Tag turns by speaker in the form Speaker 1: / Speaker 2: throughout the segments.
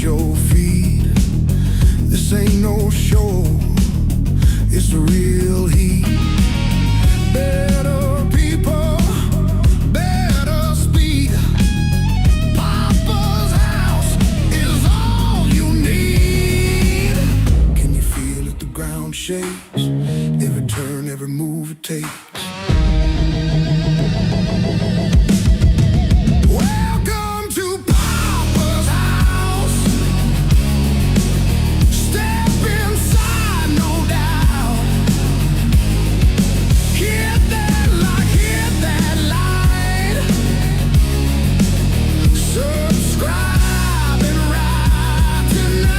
Speaker 1: your feet. This ain't no show, it's the real heat. Better people, better speed. Papa's house is all you need. Can you feel it? The ground shakes, every turn, every move it takes. Welcome to Papa's house. Step inside, no doubt. Hit that like, hit that light. Subscribe and ride tonight.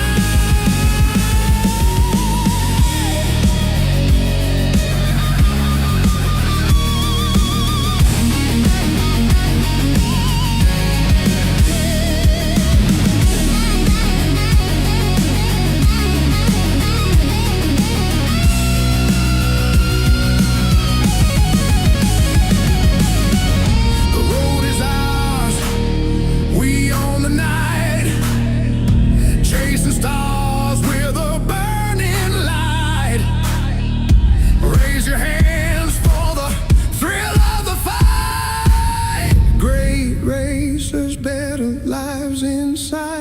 Speaker 1: The road is ours, we own the night, chasing stars with a burning light. Raise your hands for the thrill of the fight. Great racers, better lives in sight.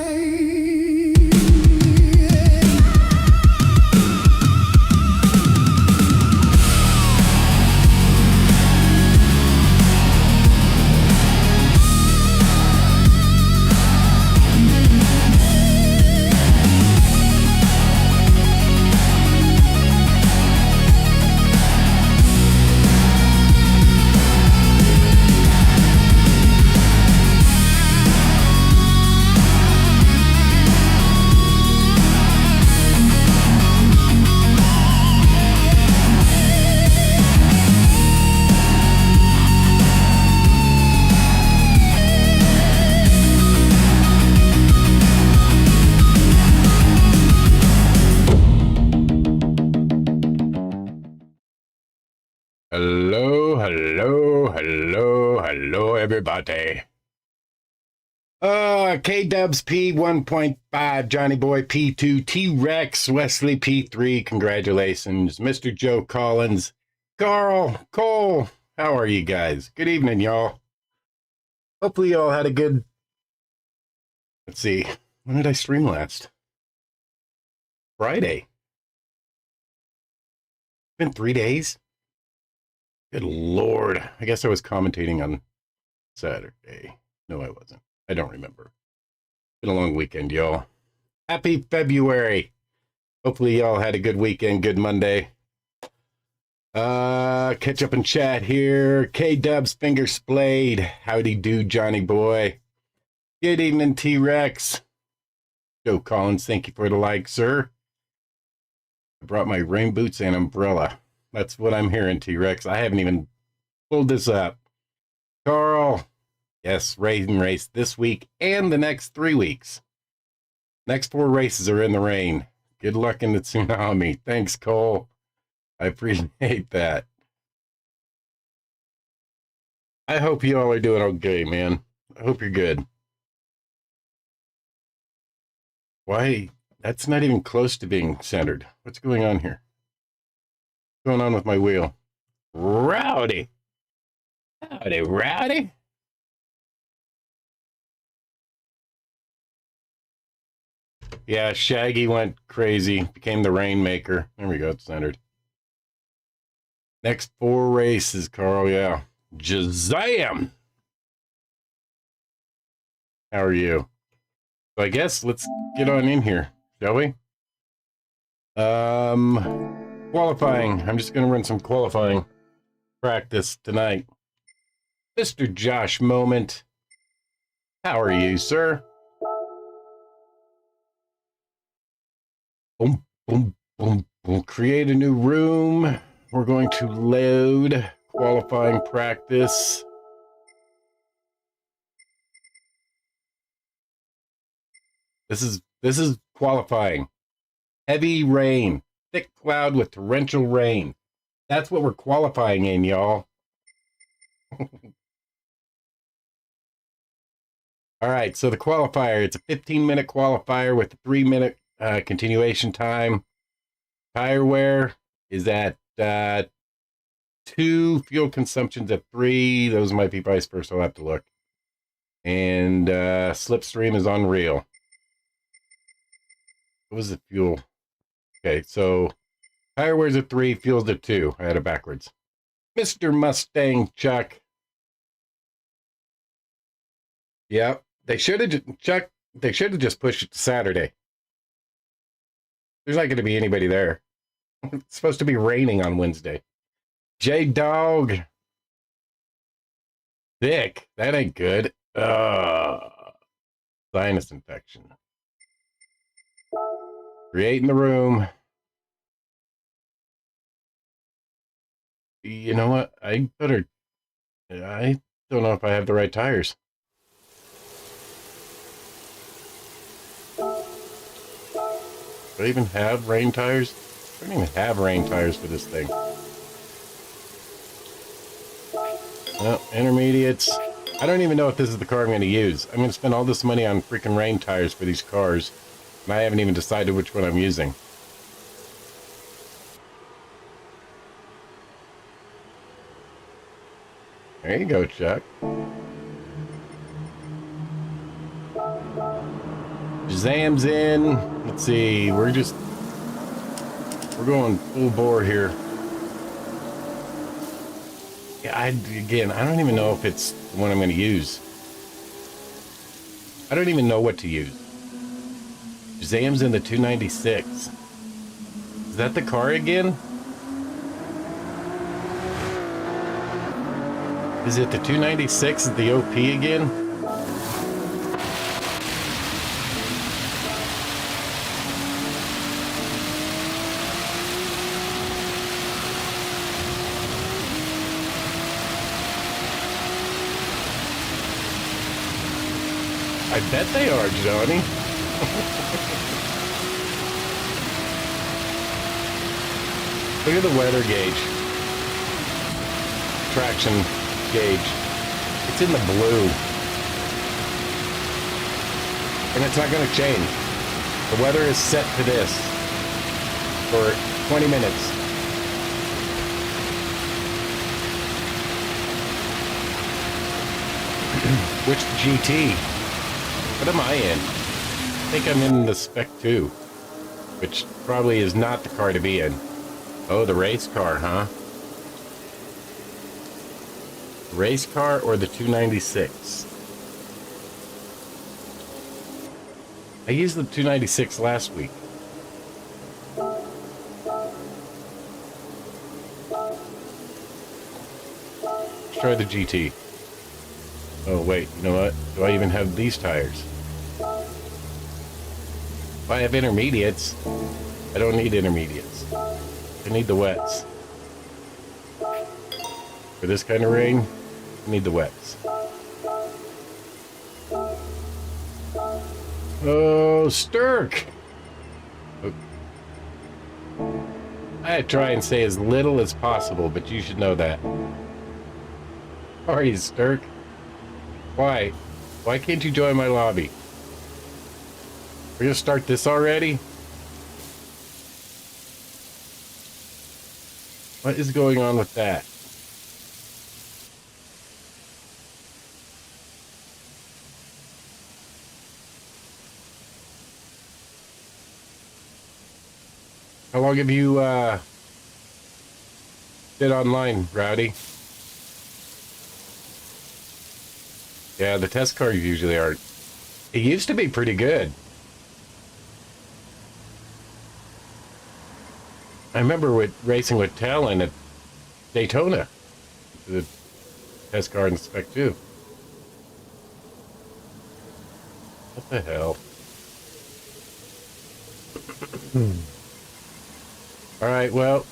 Speaker 2: Hello, everybody. K-Dubs P 1.5, Johnny Boy P2, T-Rex, Wesley P3, congratulations, Mr. Joe Collins, Carl, Cole, how are you guys? Good evening, y'all. Hopefully y'all had a good, let's see, when did I stream last? Friday. Been 3 days? Good Lord. I guess I was commentating on Saturday. No, I wasn't. I don't remember. Been a long weekend, y'all. Happy February. Hopefully y'all had a good weekend, good Monday. Catch up and chat here. K-Dubs Finger Splayed. Howdy do, Johnny Boy. Good evening, T-Rex. Joe Collins, thank you for the like, sir. I brought my rain boots and umbrella. That's what I'm hearing, T-Rex. I haven't even pulled this up. Carl. Yes, rain race this week and the next 3 weeks. Next 4 races are in the rain. Good luck in the tsunami. Thanks, Cole. I appreciate that. I hope you all are doing okay, man. I hope you're good. Why? That's not even close to being centered. What's going on here? What's going on with my wheel? Rowdy. Howdy, rowdy. Yeah, Shaggy went crazy. Became the rainmaker. There we go. It's centered. Next 4 races, Carl. Yeah. Jazam! How are you? So I guess let's get on in here, shall we? Qualifying. I'm just going to run some qualifying practice tonight. Mr. Josh Moment. How are you, sir? Boom, boom, boom, boom. Create a new room. We're going to load qualifying practice. This is qualifying. Heavy rain, thick cloud with torrential rain. That's what we're qualifying in, y'all. All right, so the qualifier, it's a 15-minute qualifier with a 3-minute continuation time. Tire wear is at 2, fuel consumption's at 3. Those might be vice versa, I'll have to look. And slipstream is unreal. What was the fuel? Okay, so tire wear's at 3, fuel's at 2. I had it backwards. Mr. Mustang Chuck. Yep, they should have, Chuck, they should have just pushed it to Saturday. There's not going to be anybody there. It's supposed to be raining on Wednesday. J-Dog. Thick. That ain't good. Sinus infection. Creating the room. You know what? I don't know if I have the right tires. Do I even have rain tires? I don't even have rain tires for this thing. Well, intermediates. I don't even know if this is the car I'm going to use. I'm going to spend all this money on freaking rain tires for these cars, and I haven't even decided which one I'm using. There you go, Chuck. Shazam's in. Let's see. We're going full bore here. Yeah, I don't even know if it's the one I'm going to use. I don't even know what to use. Shazam's in the 296. Is that the car again? Is it the 296? Is the OP again? I bet they are, Johnny. Look at the weather gauge. Traction gauge. It's in the blue. And it's not going to change. The weather is set to this for 20 minutes. Which GT? What am I in? I think I'm in the Spec 2, which probably is not the car to be in. Oh, the race car, huh? Race car or the 296? I used the 296 last week. Let's try the GT. Oh, wait, you know what? Do I even have these tires? If I have intermediates, I don't need intermediates. I need the wets. For this kind of rain, I need the wets. Oh, Stirk! I try and say as little as possible, but you should know that. How are you, Stirk? Why? Why can't you join my lobby? We're gonna start this already? What is going on with that? How long have you been online, Rowdy? Yeah, the test cars usually aren't. It used to be pretty good. I remember racing with Talon at Daytona. The test car in Spec 2. What the hell? Alright, well,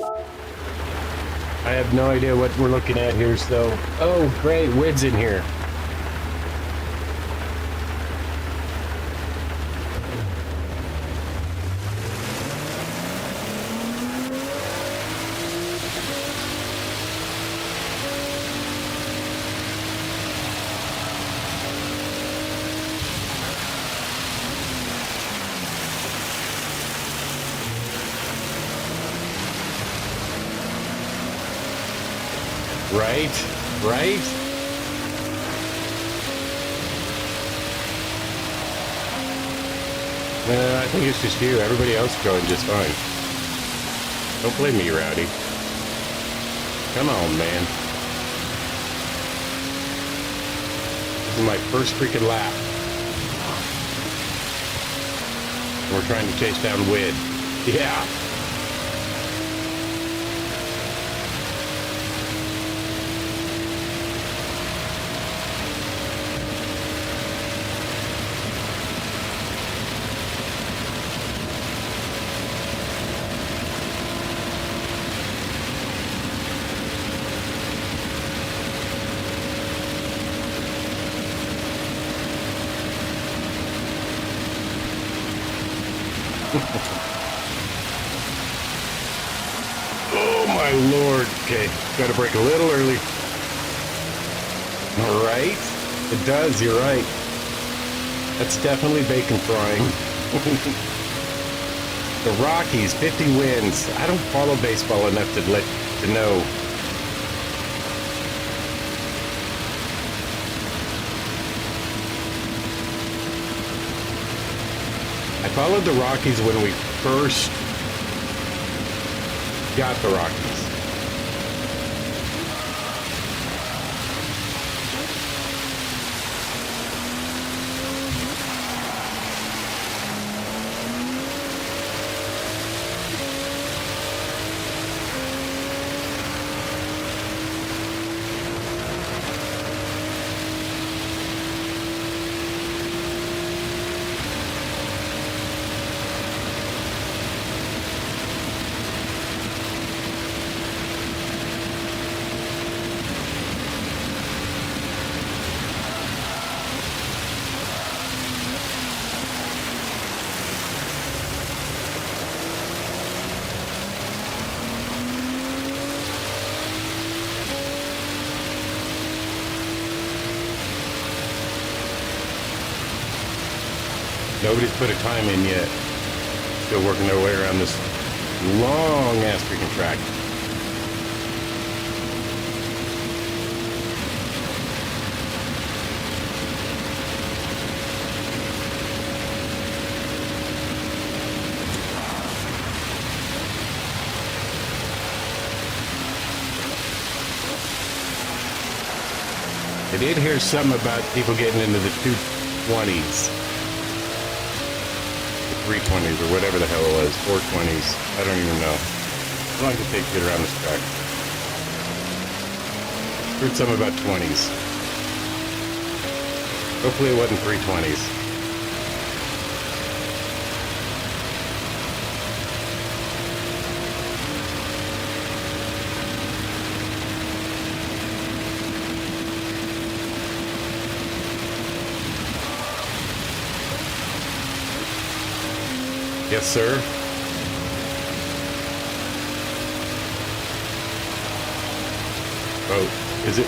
Speaker 2: I have no idea what we're looking at here, so... Oh, great, Wid's in here. Right? Right? I think it's just you. Everybody else is going just fine. Don't blame me, Rowdy. Come on, man. This is my first freaking lap. We're trying to chase down Wid. Yeah. Oh my lord. Okay, gotta brake a little early. Alright. It does, you're right. That's definitely bacon frying. The Rockies, 50 wins. I don't follow baseball enough to know. I followed the Rockies when we first got the Rockies. Nobody's put a time in yet. Still working their way around this long-ass freaking track. I did hear something about people getting into the 220s. 320s or whatever the hell it was, 420s. I don't even know. How long did it take to get around this track? Heard something about 20s. Hopefully it wasn't 320s. Yes, sir. Oh, is it?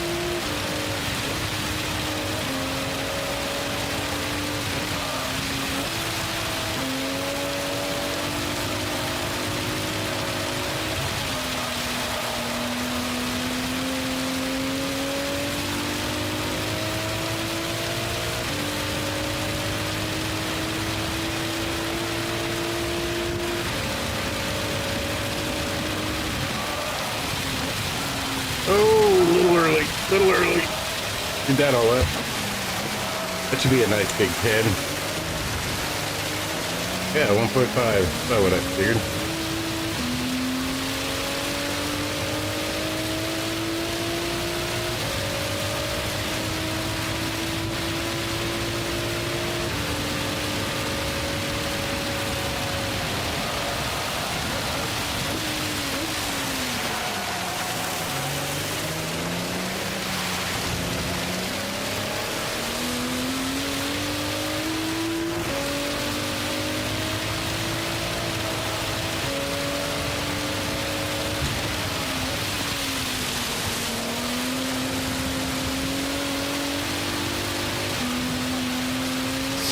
Speaker 2: Little early. Did that all up. That should be a nice big 10. Yeah, 1.5. That's not what I figured.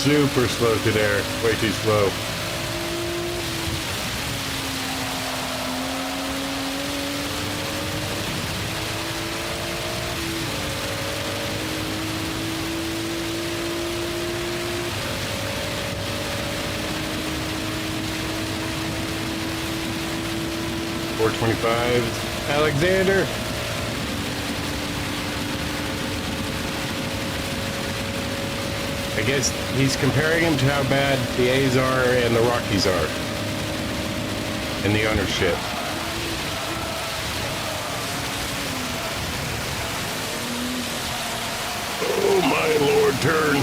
Speaker 2: Super slow to there. Way too slow. 425. Alexander. I guess he's comparing him to how bad the A's are and the Rockies are in the ownership. Oh my Lord, turn.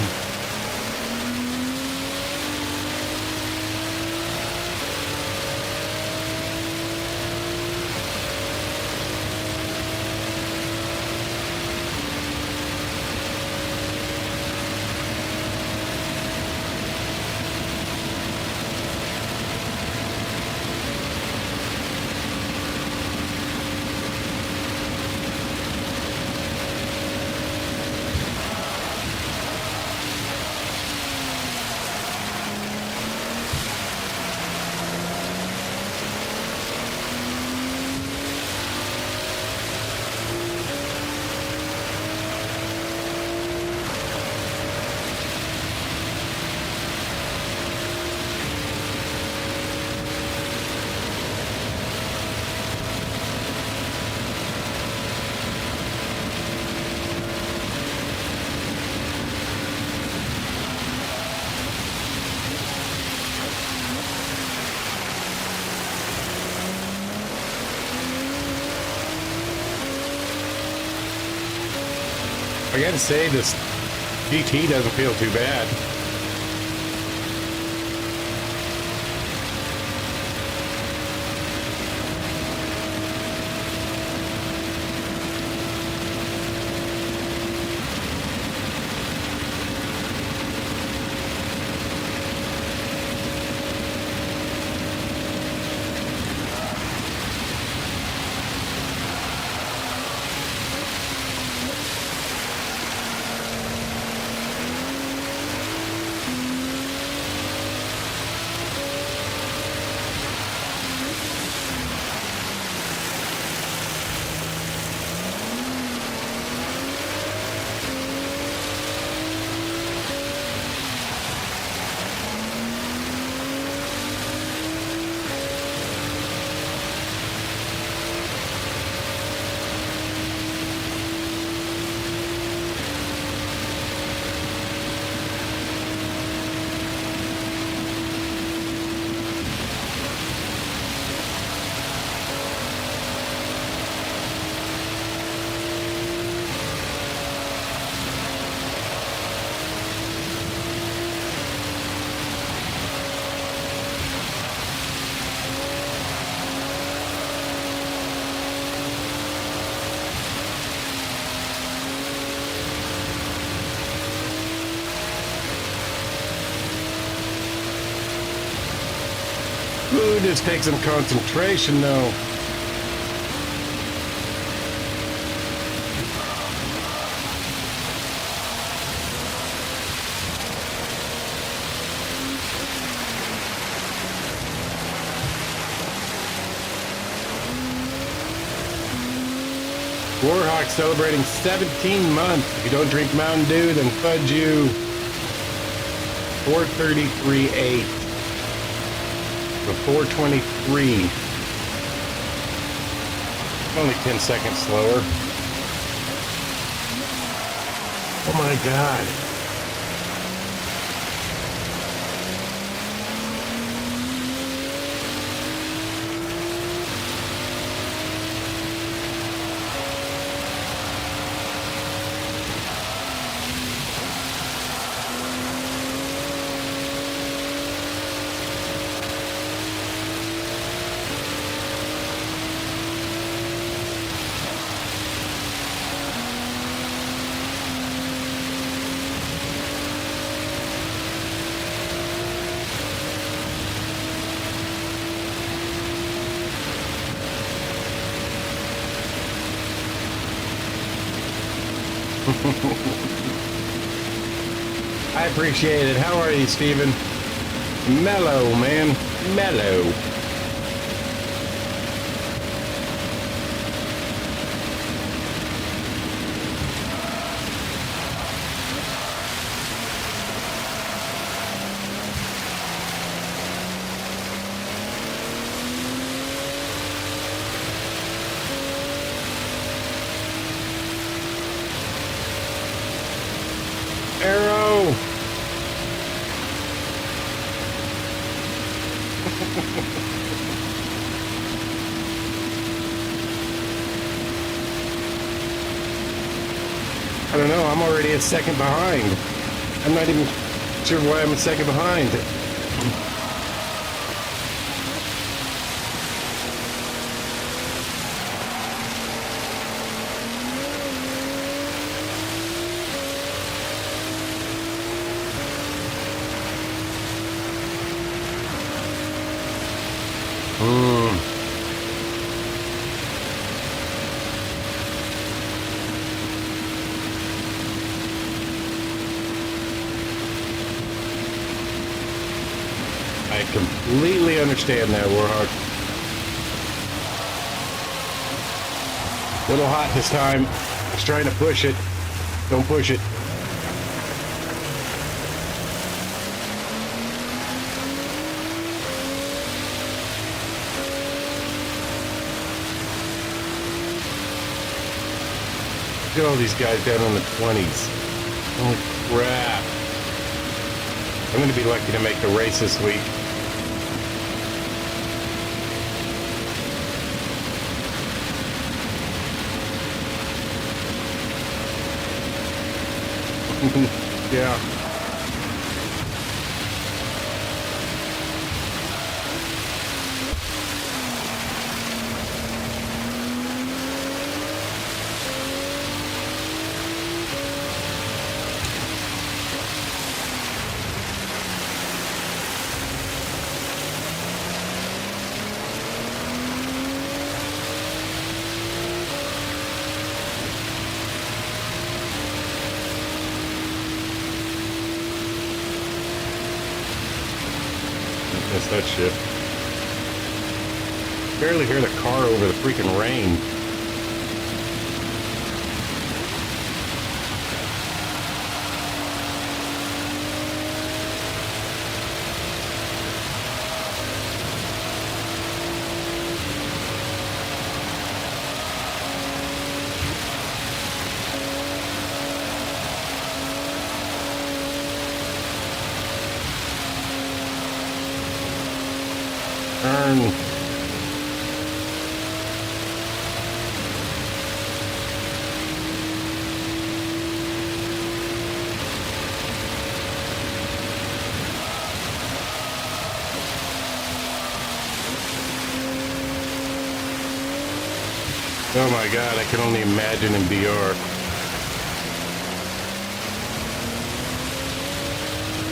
Speaker 2: I gotta say, this GT doesn't feel too bad. Ooh, this takes some concentration though. Warhawk celebrating 17 months. If you don't drink Mountain Dew, then fudge you. 433.8. So 423. Only 10 seconds slower. Oh my God. I appreciate it. How are you, Steven? Mellow, man. Mellow. don't know. I'm already a second behind. I'm not even sure why I'm a second behind. I completely understand that, Warhawk. Little hot this time. Just trying to push it. Don't push it. Look at all these guys down in the 20s. Holy crap. I'm going to be lucky to make the race this week. Yeah. That's that shit. Barely hear the car over the freaking rain. Turn. Oh my god, I can only imagine in BR.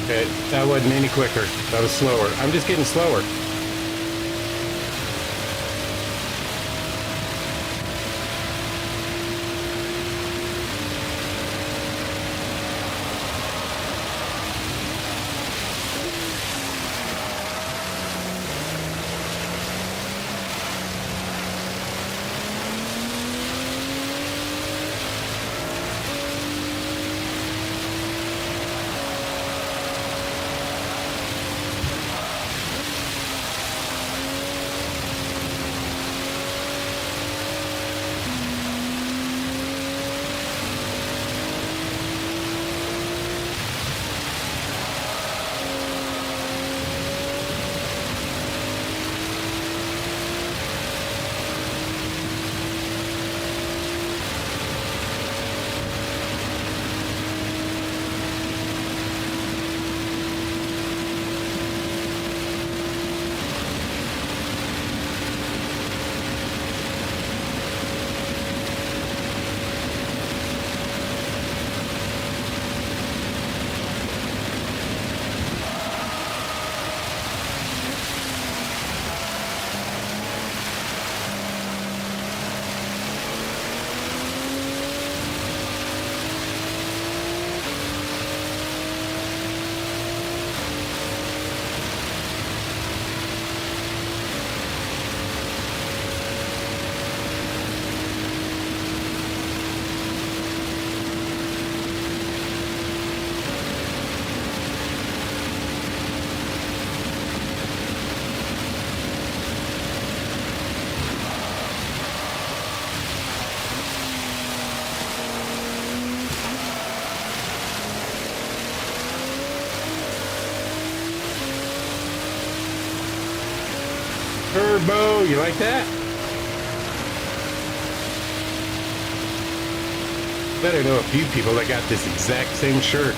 Speaker 2: Okay, that wasn't any quicker. That was slower. I'm just getting slower. Turbo, you like that? Bet I know a few people that got this exact same shirt.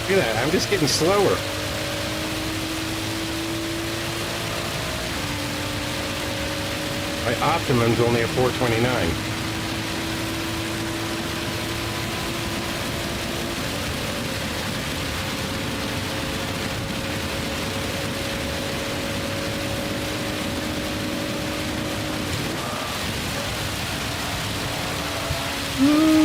Speaker 2: Look at that, I'm just getting slower. My Optimum's only a 429. Woo!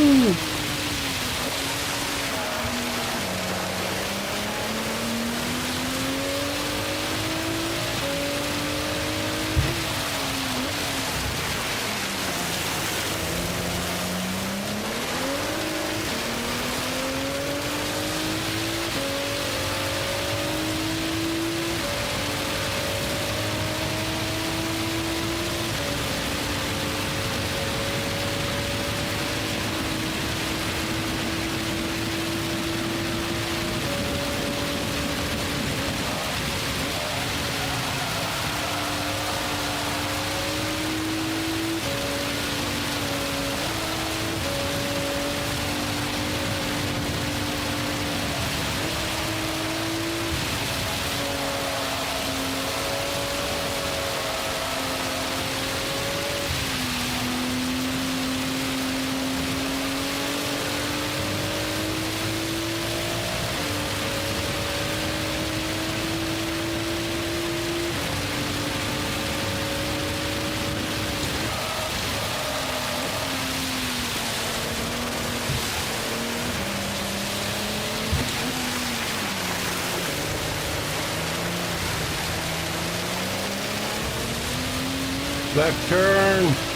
Speaker 2: Left turn.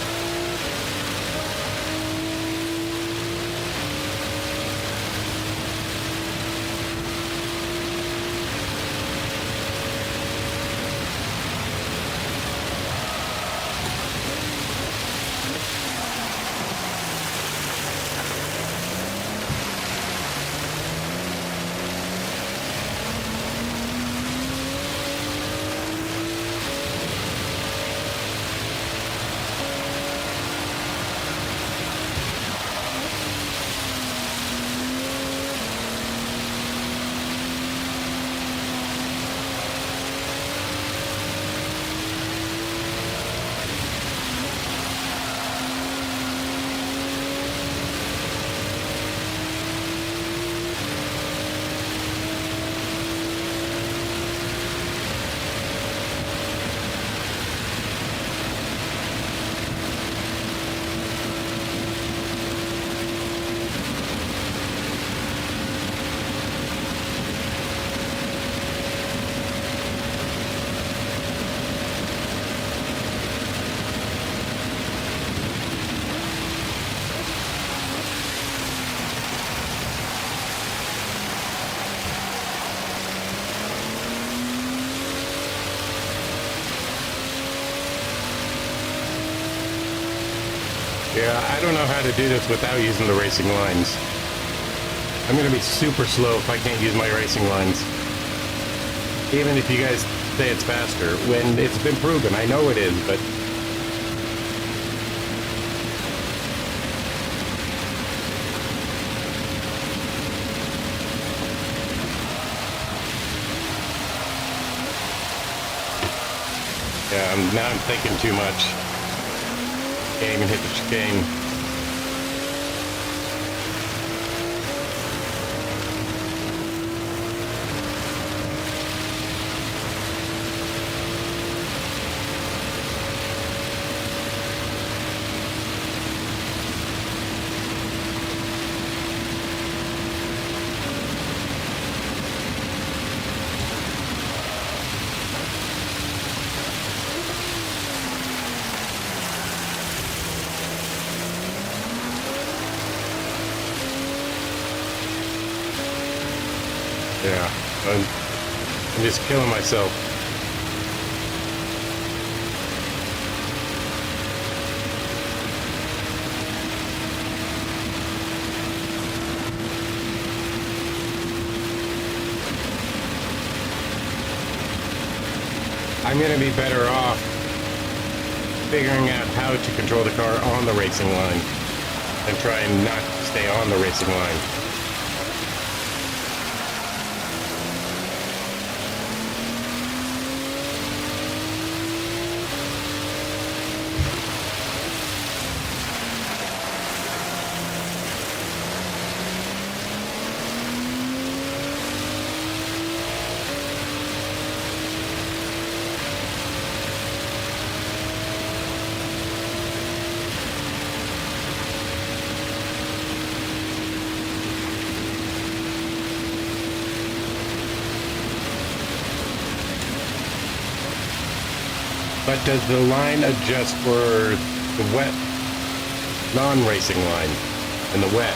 Speaker 2: Yeah, I don't know how to do this without using the racing lines. I'm going to be super slow if I can't use my racing lines. Even if you guys say it's faster, when it's been proven, I know it is, but... Yeah, now I'm thinking too much. Can't even hit the chicane. Yeah. I'm just killing myself. I'm going to be better off figuring out how to control the car on the racing line and trying not to stay on the racing line. But does the line adjust for the wet, non-racing line and the wet?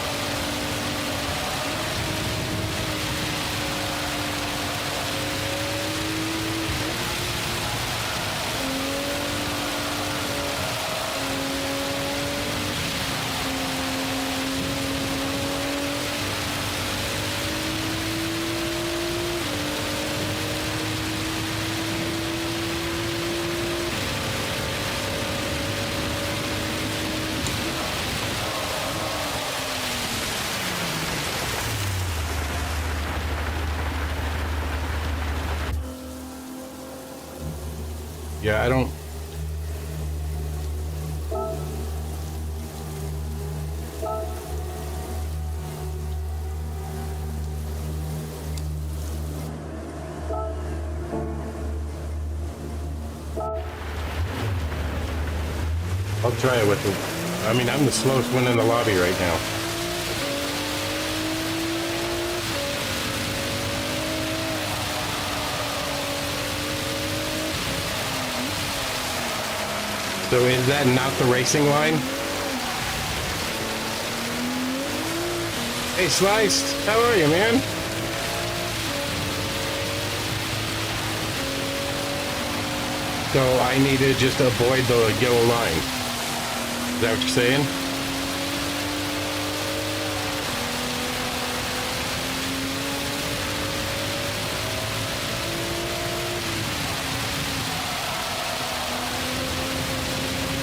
Speaker 2: Yeah, I don't... I'll try it with the... I mean, I'm the slowest one in the lobby right now. So is that not the racing line? Hey Sliced, how are you, man? So I need to just avoid the yellow line. Is that what you're saying?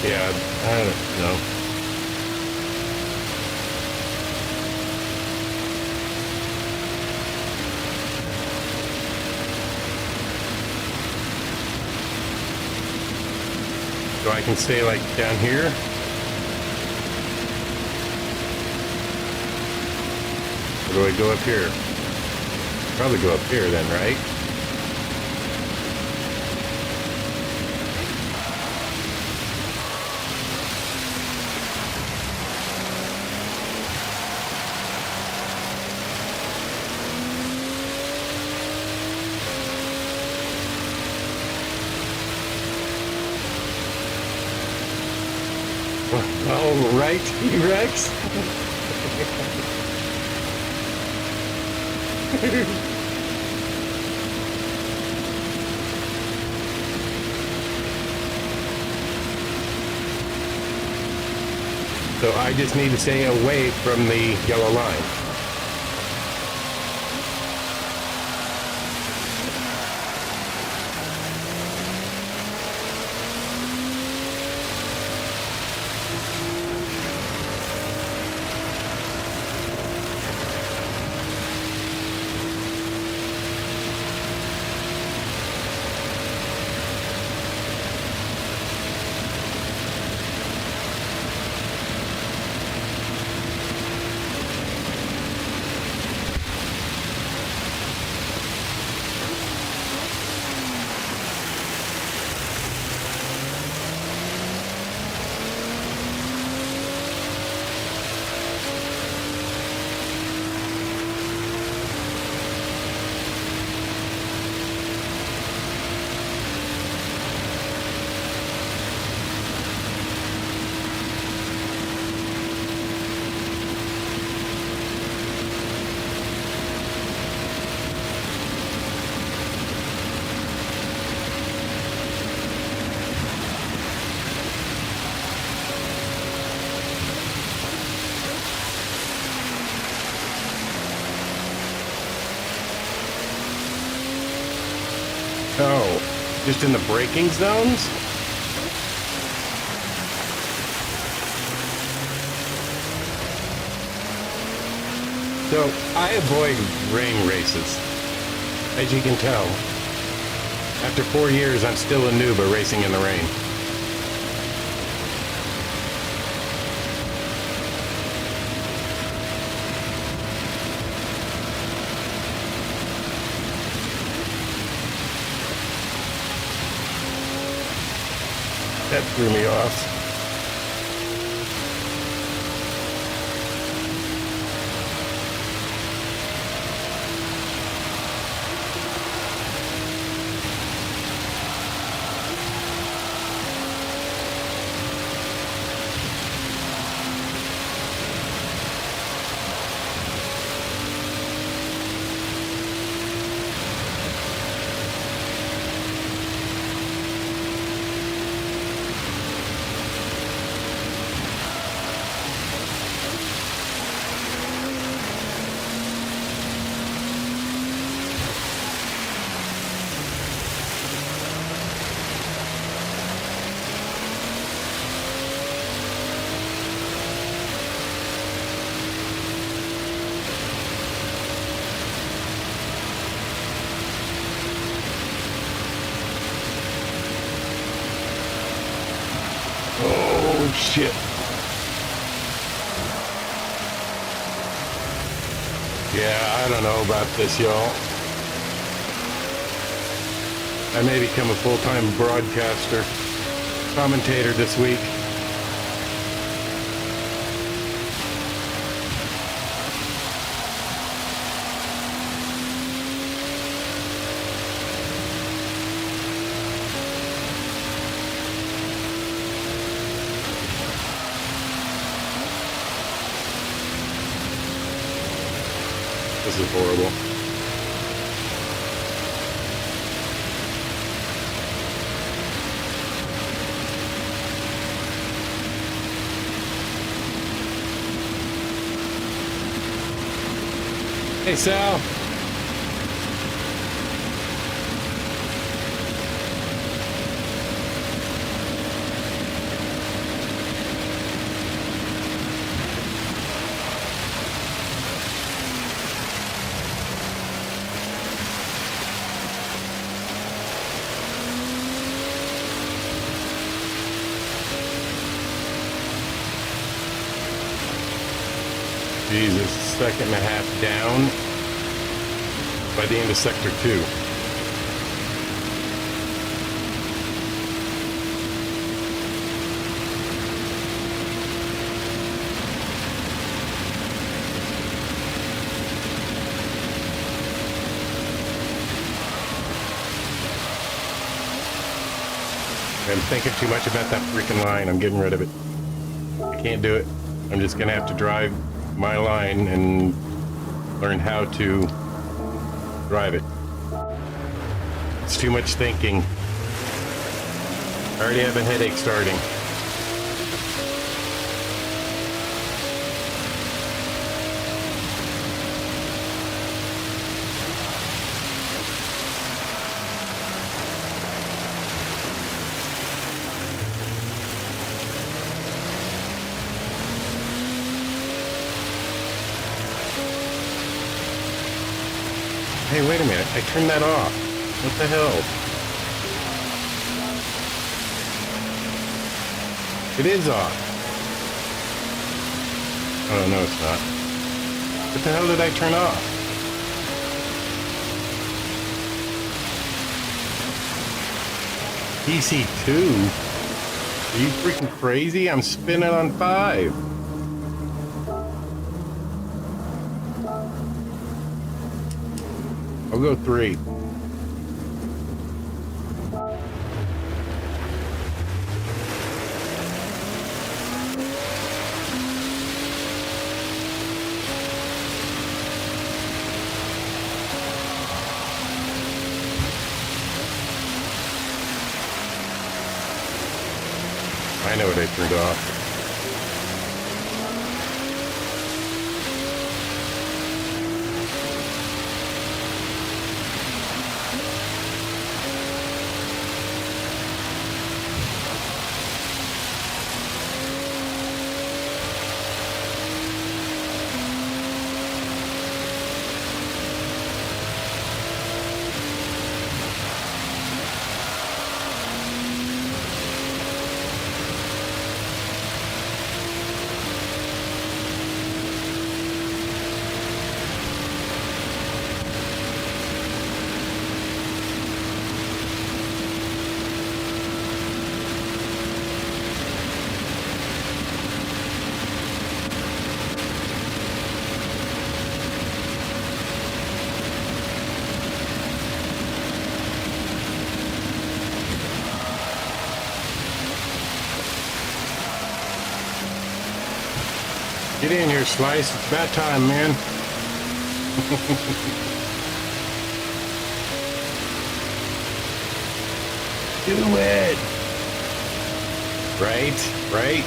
Speaker 2: Yeah, I don't know. So I can stay like down here? Or do I go up here? Probably go up here then, right? Oh, right, T-Rex? So I just need to stay away from the yellow line. Oh, just in the braking zones? So, I avoid rain races. As you can tell, after 4 years, I'm still a noob at racing in the rain. That threw me off. Oh, shit. Yeah, I don't know about this, y'all. I may become a full-time broadcaster, commentator this week. This is horrible. Hey, Sal. Jesus, second and a half down by the end of sector 2. I'm thinking too much about that freaking line. I'm getting rid of it. I can't do it. I'm just gonna have to drive my line and learn how to drive it. It's too much thinking. I already have a headache starting. Hey, wait a minute. I turned that off. What the hell? It is off. Oh, no, it's not. What the hell did I turn off? PC2? Are you freaking crazy? I'm spinning on 5. I'll go 3. I know what I turned off. Get in here, Slice. It's about time, man. Do it. Right, right.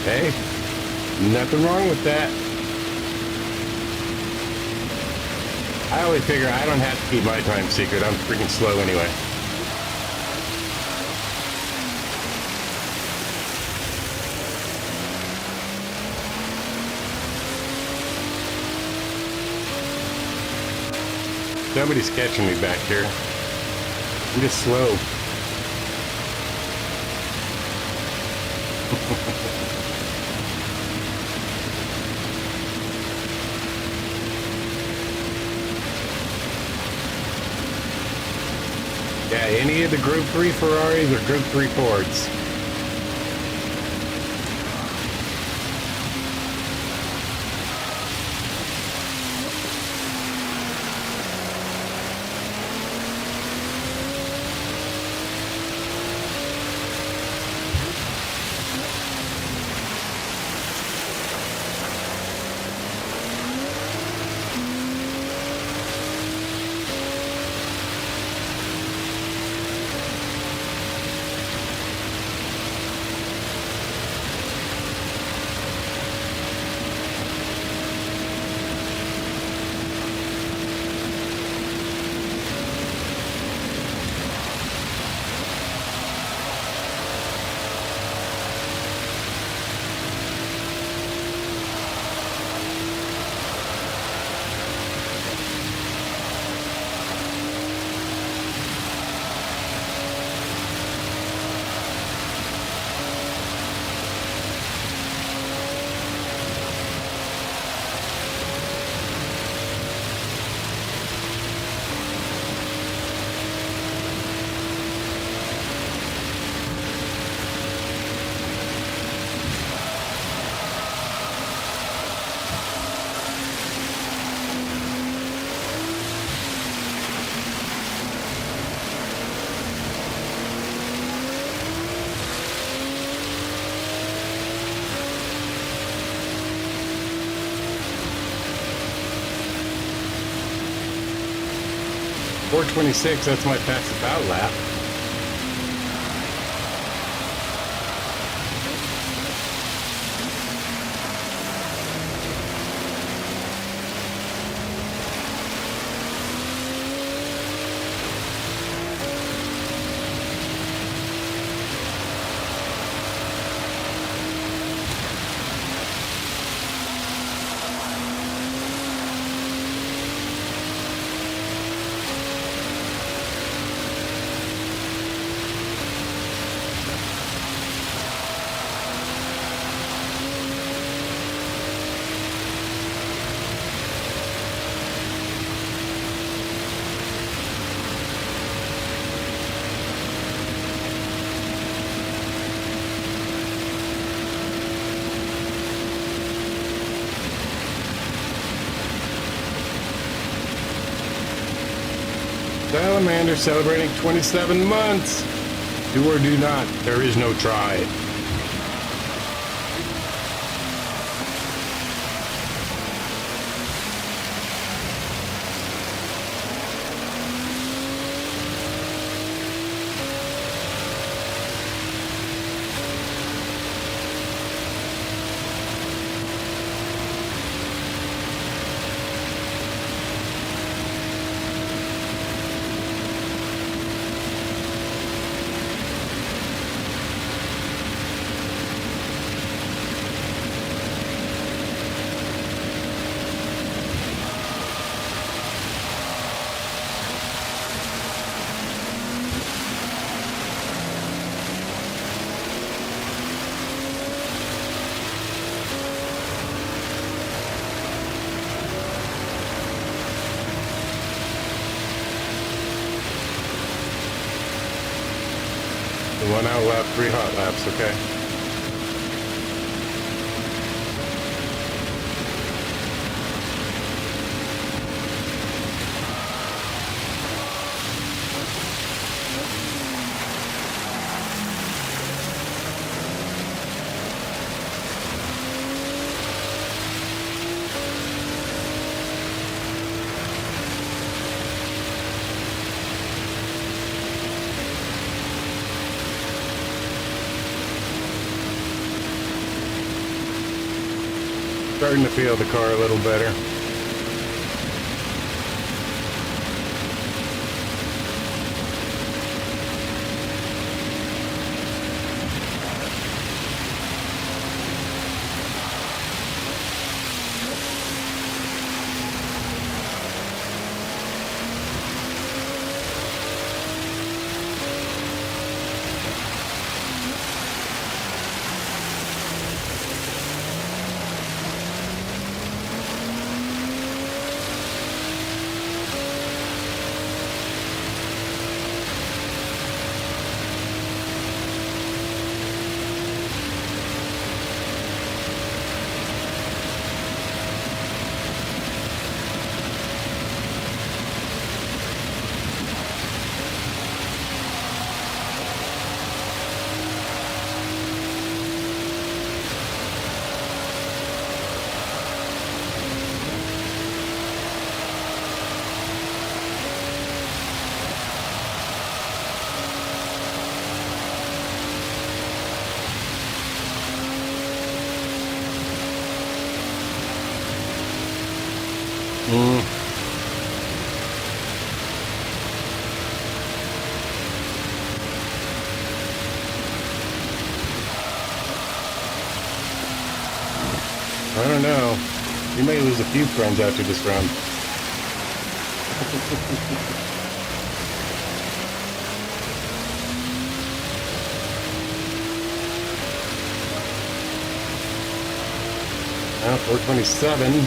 Speaker 2: Hey, nothing wrong with that. I always figure I don't have to keep my time secret. I'm freaking slow anyway. Somebody's catching me back here. I'm just slow. Yeah, any of the Group 3 Ferraris or Group 3 Fords. .426, that's my fastest out lap. Salamander celebrating 27 months. Do or do not. There is no try. 1 out lap, 3 hot laps, okay? Starting to feel the car a little better. I don't know. You may lose a few friends after this round. Well, 427.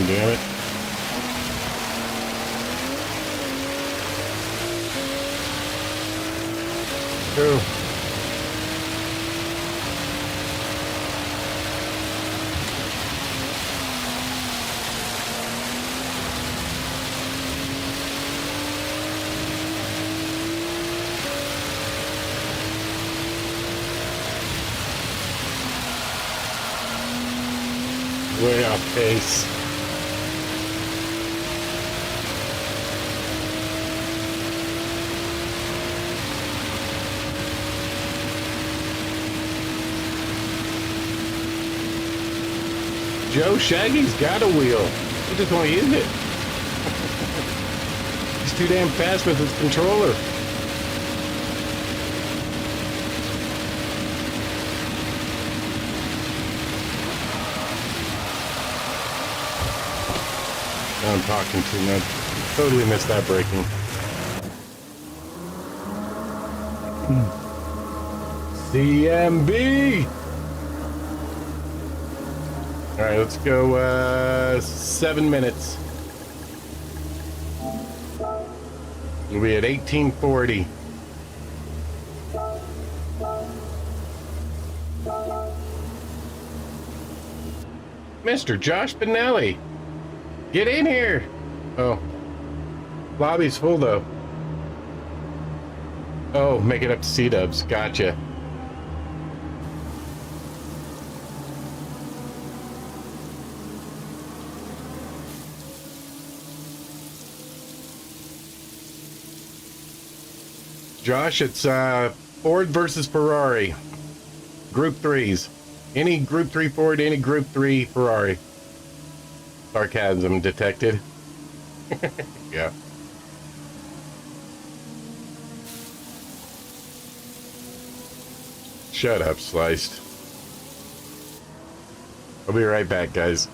Speaker 2: Damn it. Go. Way off pace. Joe Shaggy's got a wheel. He just won't use it. He's too damn fast with his controller. Now I'm talking too much. Totally missed that braking. CMB! Alright, let's go 7 minutes. We'll be at 1840. Mr. Josh Benelli, get in here. Oh, lobby's full though. Oh, make it up to C-dubs. Gotcha. Josh, it's Ford versus Ferrari. Group 3s. Any Group 3 Ford, any Group 3 Ferrari. Sarcasm detected. Yeah. Shut up, Sliced. I'll be right back, guys.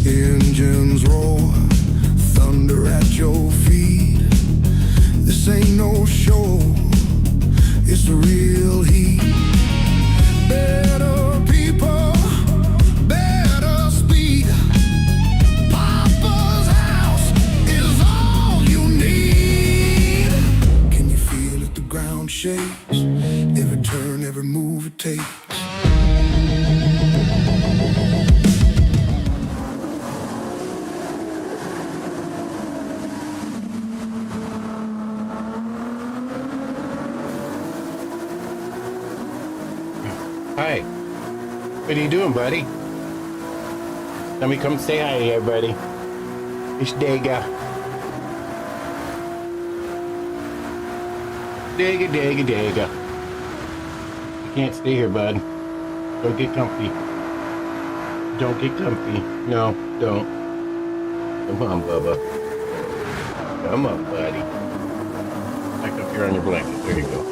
Speaker 1: Engines roar, thunder at your feet. This ain't no show, it's the real heat. Better people, better speed. Papa's house is all you need. Can you feel it? The ground shakes, every turn, every move it takes.
Speaker 2: Hi. What are you doing, buddy? Let me come say hi here, buddy. It's Dega. Dega. You can't stay here, bud. Go get comfy. Don't get comfy. No, don't. Come on, Bubba. Come on, buddy. Back up here on your blanket. There you go.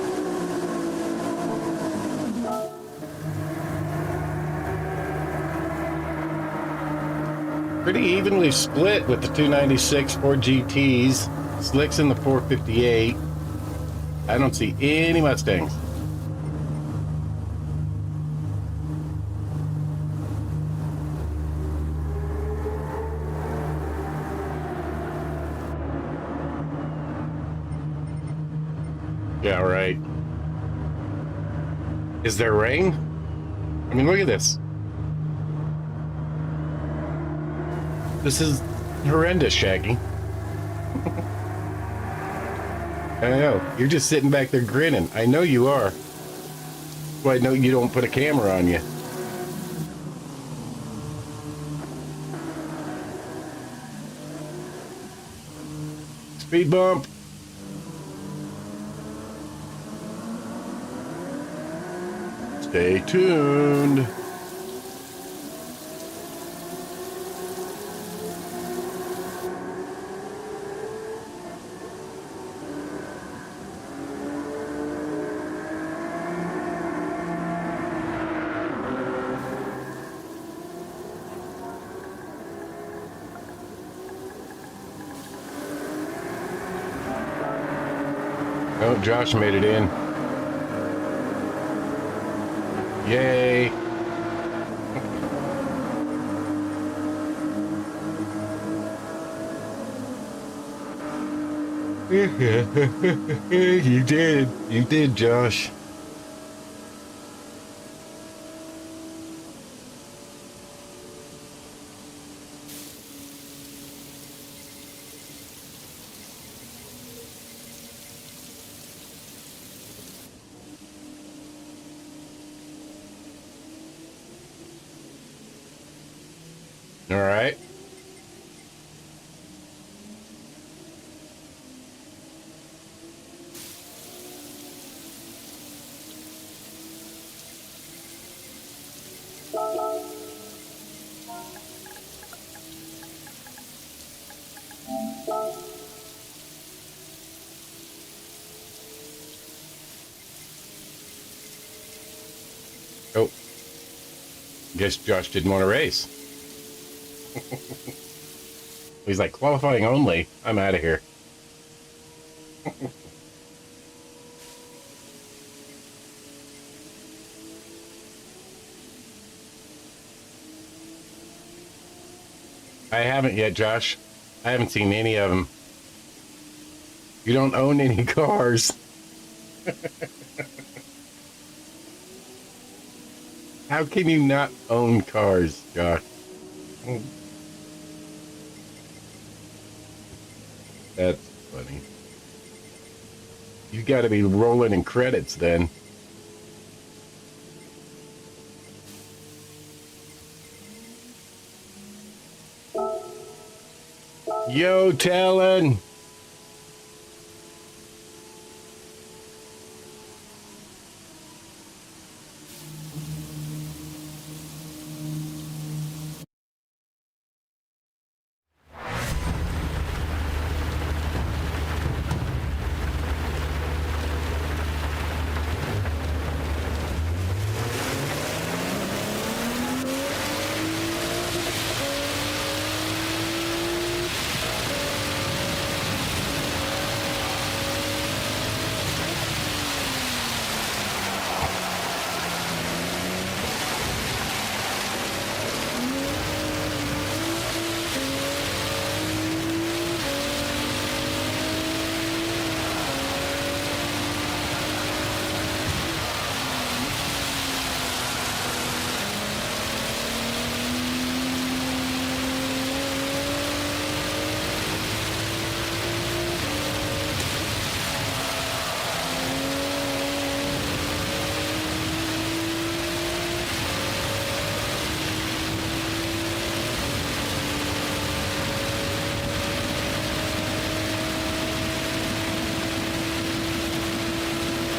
Speaker 2: Pretty evenly split with the 296 Ford GTs. Slicks in the 458. I don't see any Mustangs. Yeah, right. Is there rain? I mean, look at this. This is horrendous, Shaggy. I know. You're just sitting back there grinning. I know you are. Well, I know you don't put a camera on you. Speed bump. Stay tuned. Oh, Josh made it in. Yay. You did. You did, Josh. All right. Oh, guess Josh didn't want to race. He's like, qualifying only. I'm out of here. I haven't yet, Josh. I haven't seen any of them. You don't own any cars. How can you not own cars, Josh? That's funny. You got to be rolling in credits then. Yo, Talon.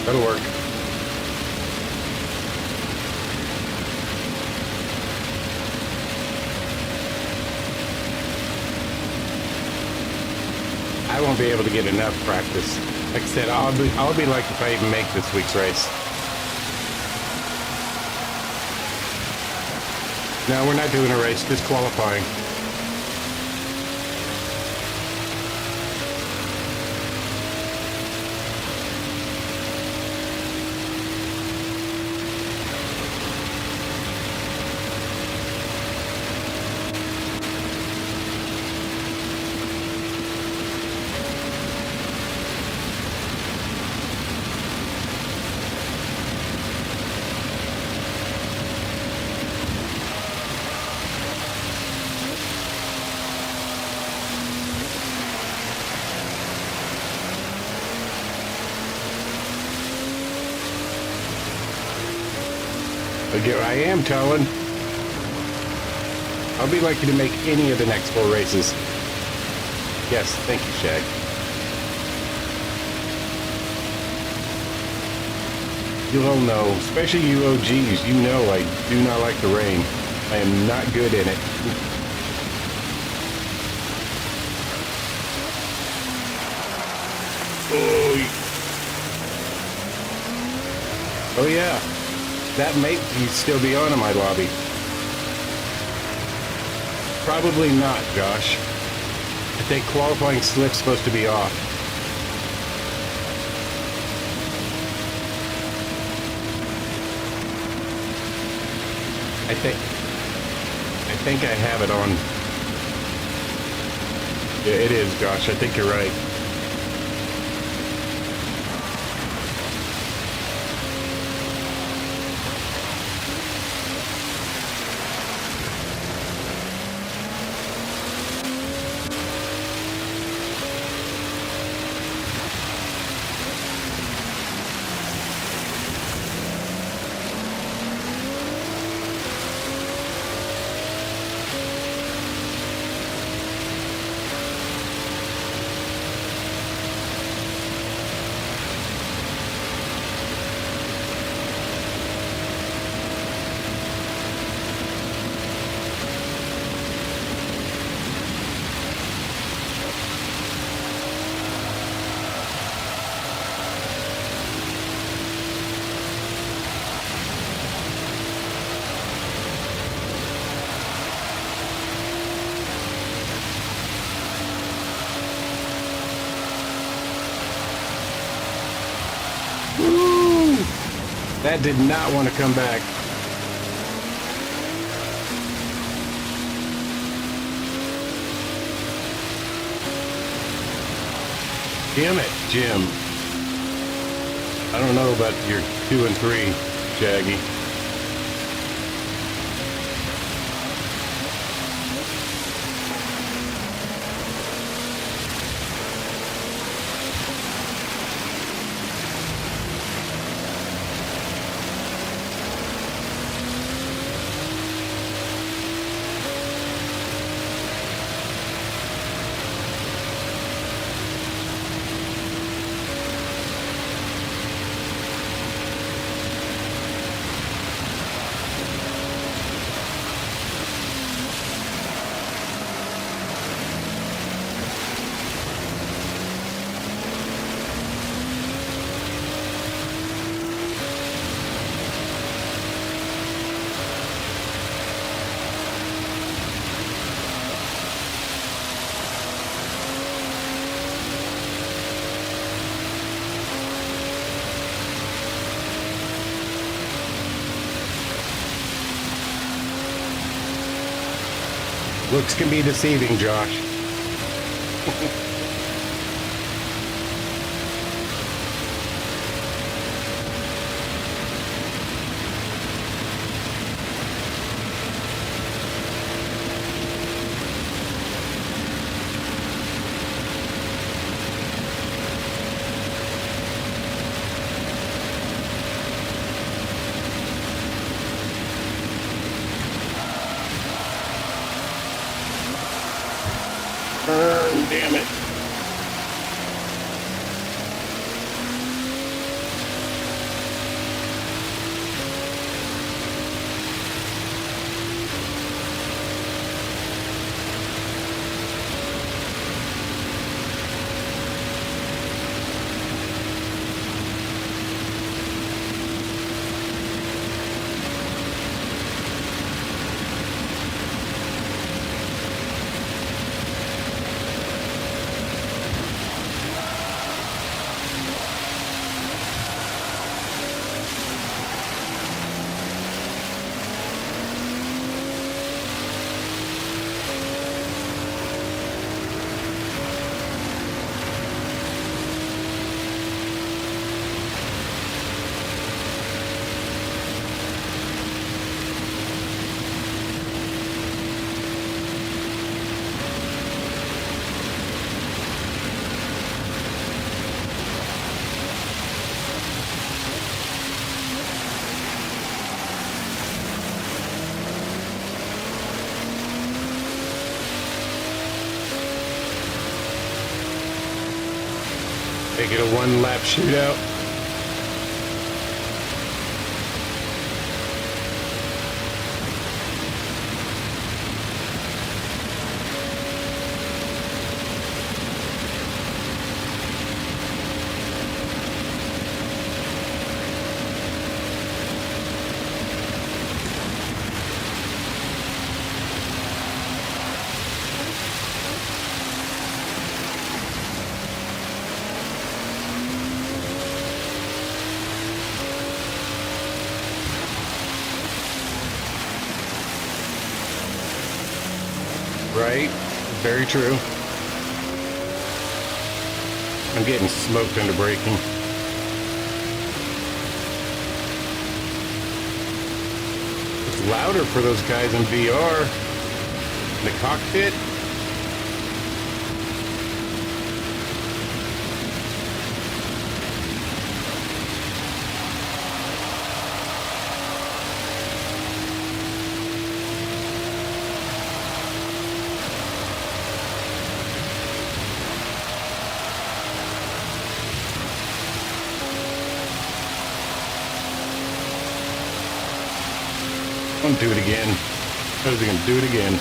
Speaker 2: That'll work. I won't be able to get enough practice. Like I said, I'll be like if I even make this week's race. No, we're not doing a race, just qualifying. I am towing. I'll be lucky to make any of the next 4 races. Yes, thank you, Shag. You all know, especially you OGs, you know I do not like the rain. I am not good in it. Oh yeah. That may still be on in my lobby. Probably not, Josh. I think qualifying slip's supposed to be off. I think I have it on. Yeah, it is, Josh. I think you're right. That did not want to come back. Damn it, Jim. I don't know about your 2 and 3, Shaggy. Looks can be deceiving, Josh. Damn it. Make it a one-lap shootout. Right, very true. I'm getting smoked under braking. It's louder for those guys in VR. In the cockpit. Don't do it again. How is he gonna do it again?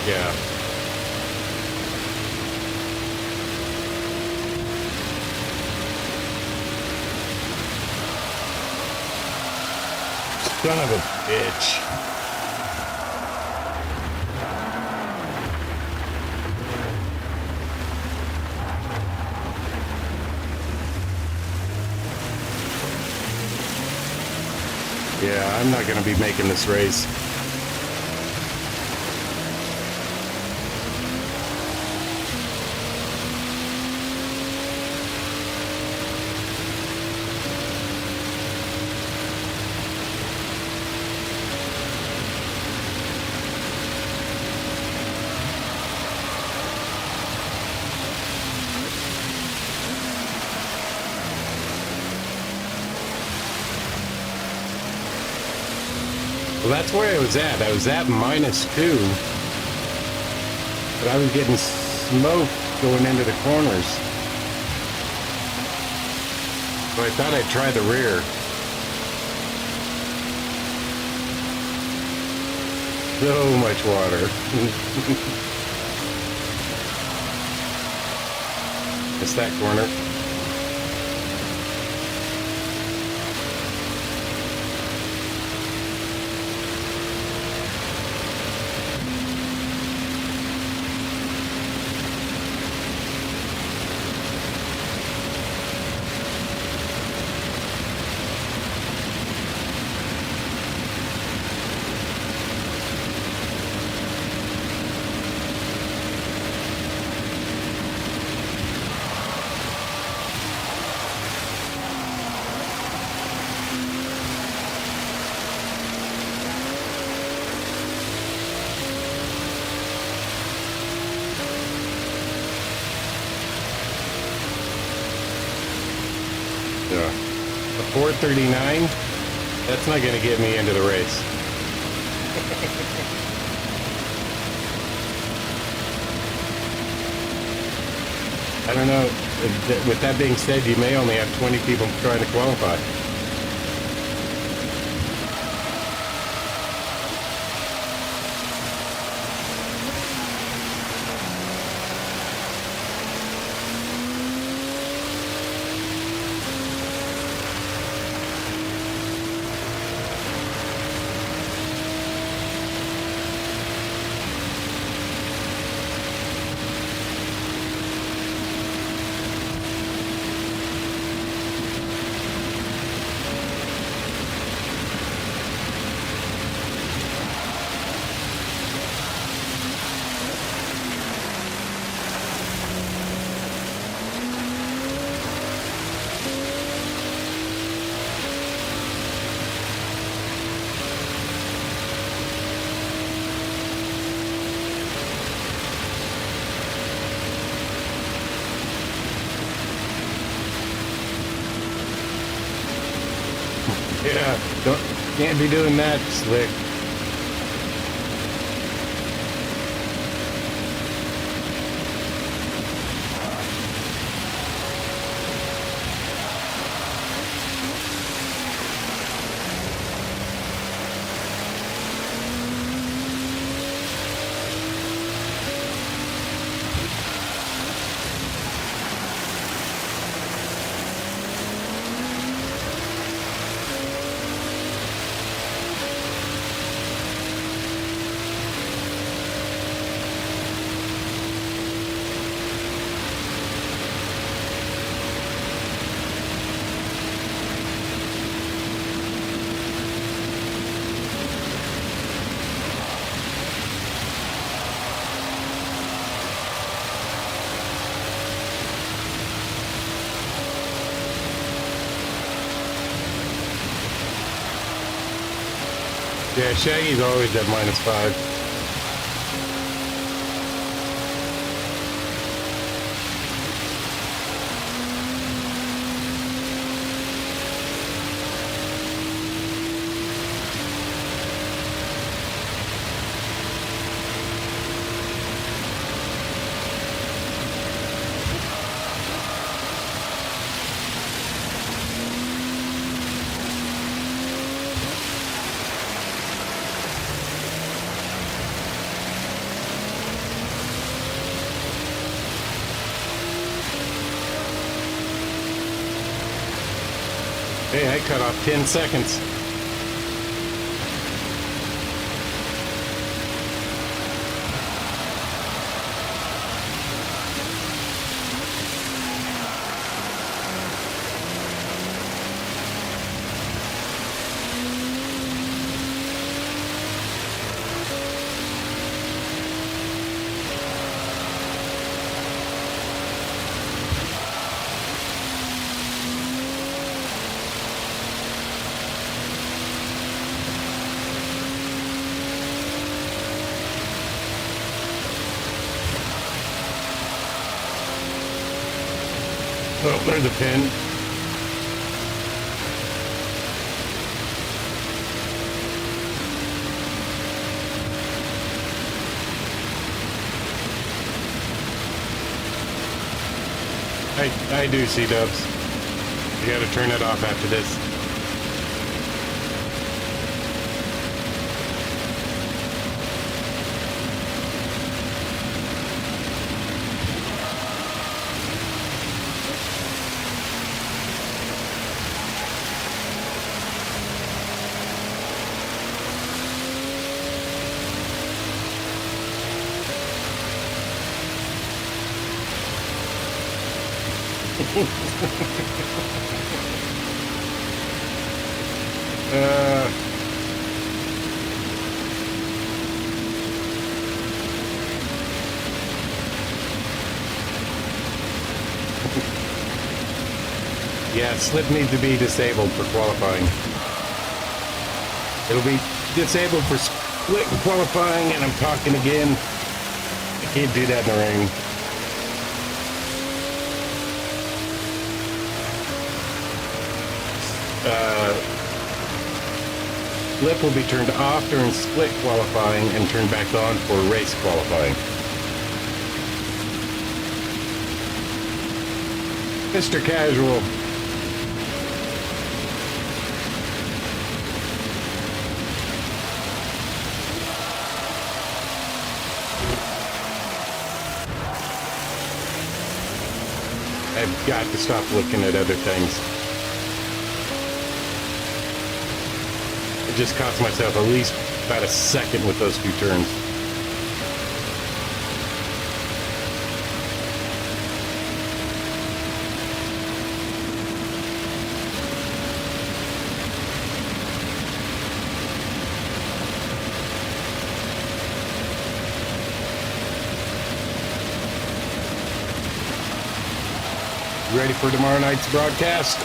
Speaker 2: Yeah. Son of a bitch. Yeah, I'm not going to be making this race. Well, that's where I was at. I was at -2. But I was getting smoked going into the corners. So I thought I'd try the rear. So much water. It's that corner. A 439, that's not going to get me into the race. I don't know. With that being said, you may only have 20 people trying to qualify. Yeah, can't be doing that, Slick. Yeah, Shaggy's always at -5. Hey, I cut off 10 seconds. Oh, there's a pin. I do see dubs. You gotta turn it off after this. Yeah, slip needs to be disabled for qualifying. It'll be disabled for split qualifying, and I'm talking again. I can't do that in the ring. Flip will be turned off during split qualifying and turned back on for race qualifying. Mr. Casual. I've got to stop looking at other things. Just cost myself at least about a second with those two turns. You ready for tomorrow night's broadcast?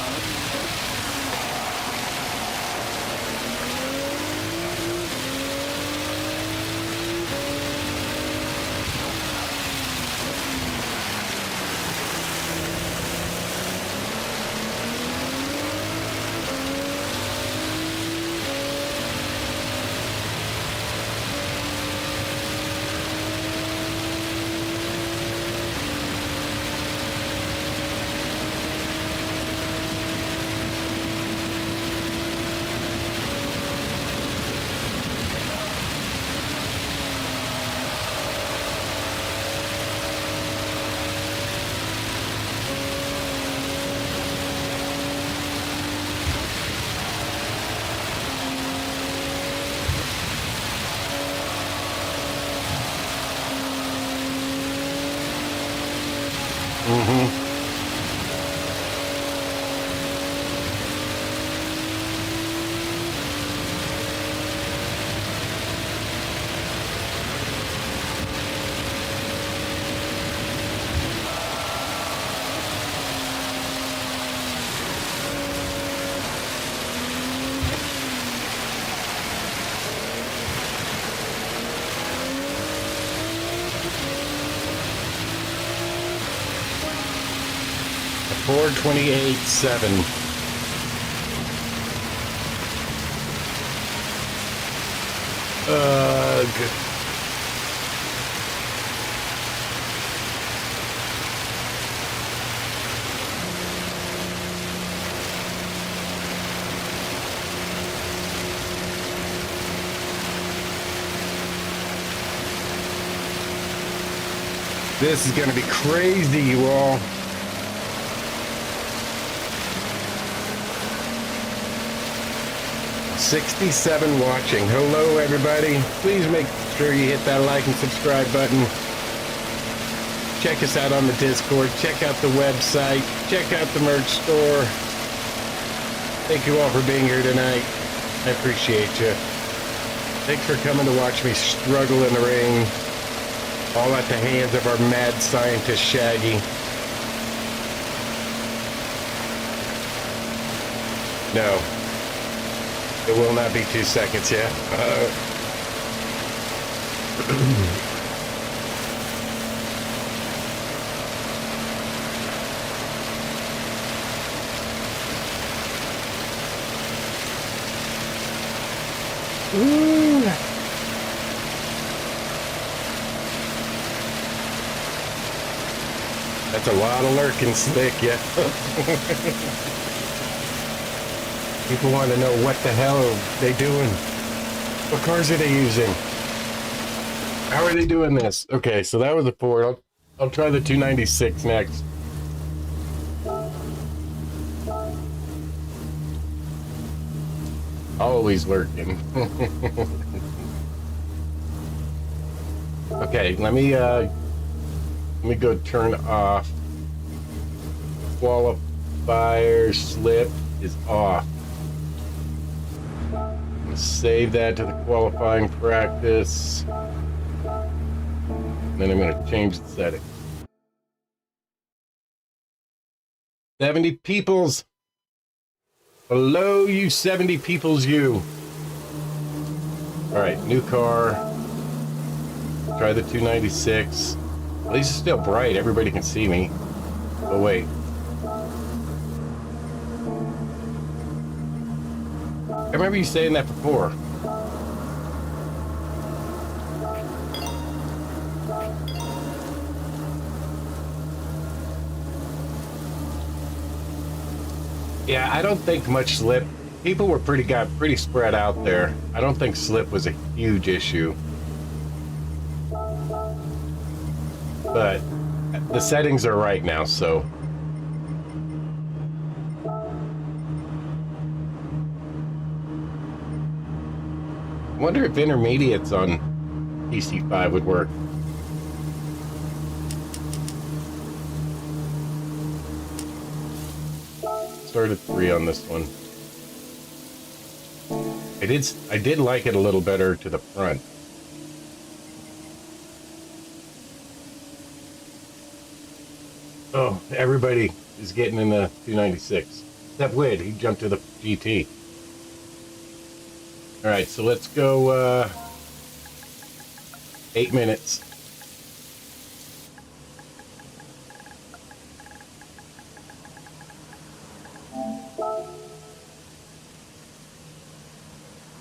Speaker 2: 428.7. Good. This is going to be crazy, you all. $67 watching. Hello, everybody. Please make sure you hit that like and subscribe button. Check us out on the Discord. Check out the website. Check out the merch store. Thank you all for being here tonight. I appreciate you. Thanks for coming to watch me struggle in the ring. All at the hands of our mad scientist, Shaggy. No. It will not be 2 seconds, yeah? Ooh. That's a lot of lurking, Slick, yeah. People want to know what the hell are they doing? What cars are they using? How are they doing this? Okay, so that was a Ford. I'll try the 296 next. Always lurking. Okay, let me go turn off. Qualifier slip is off. Save that to the qualifying practice. Then I'm going to change the setting. 70 peoples. Hello, you 70 peoples, you. All right, new car. Try the 296. At least it's still bright. Everybody can see me. Oh, wait. I remember you saying that before. Yeah, I don't think much slip. People were got pretty spread out there. I don't think slip was a huge issue. But the settings are right now, so. I wonder if intermediates on PC5 would work. Started 3 on this one. I did like it a little better to the front. Oh, everybody is getting in the 296. Except Wid, he jumped to the GT. All right, so let's go 8 minutes.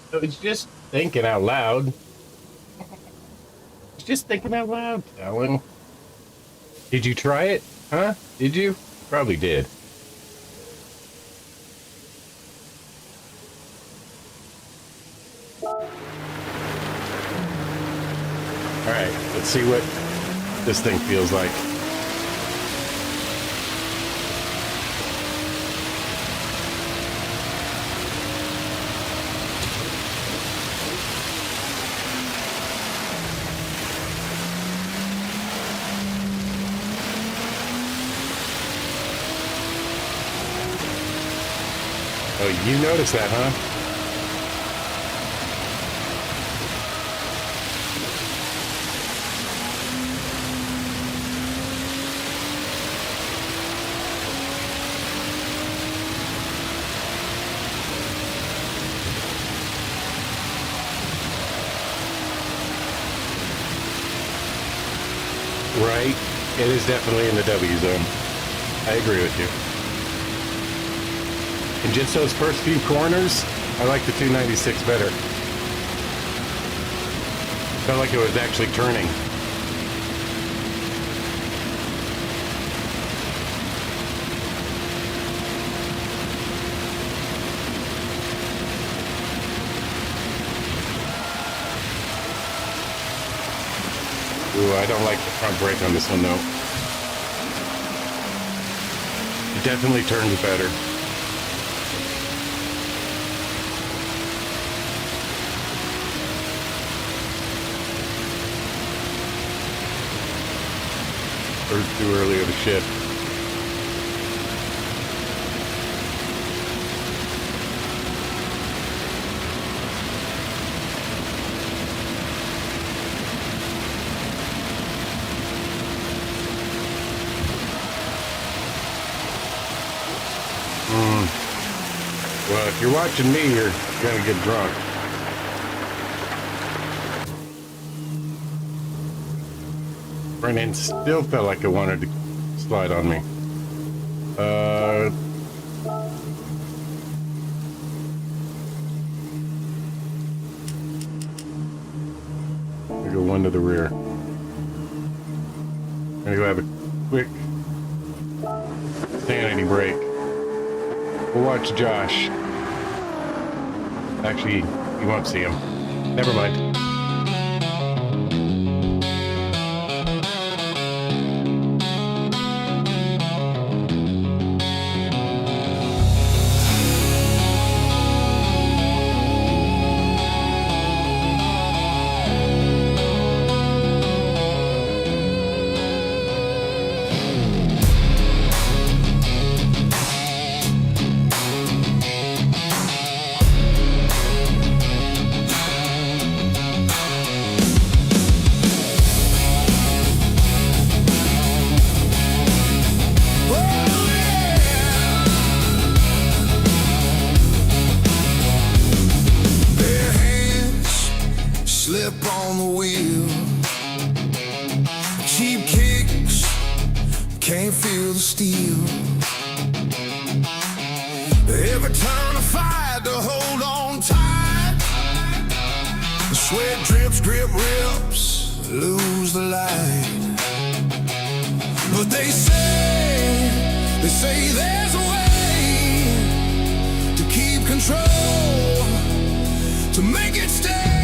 Speaker 2: So it's just thinking out loud. It's just thinking out loud, Alan. Did you try it? Huh? Did you? Probably did. Alright, let's see what this thing feels like. Oh, you noticed that, huh? Right. It is definitely in the W zone. I agree with you. And just those first few corners, I like the 296 better. Felt like it was actually turning. Ooh, I don't like the front brake on this one though. It definitely turns better. Or too early of a shift. Well, if you're watching me, you're gonna get drunk. Front end still felt like it wanted to slide on me. I go one to the rear. I'm gonna go have a quick sanity break. We'll watch Josh. Actually, you won't see him. Never mind.
Speaker 1: Slip on the wheel, cheap kicks, can't feel the steel. Every turn I fight to hold on tight, the sweat drips, grip rips, lose the light. But they say there's a way to keep control, to make it stay.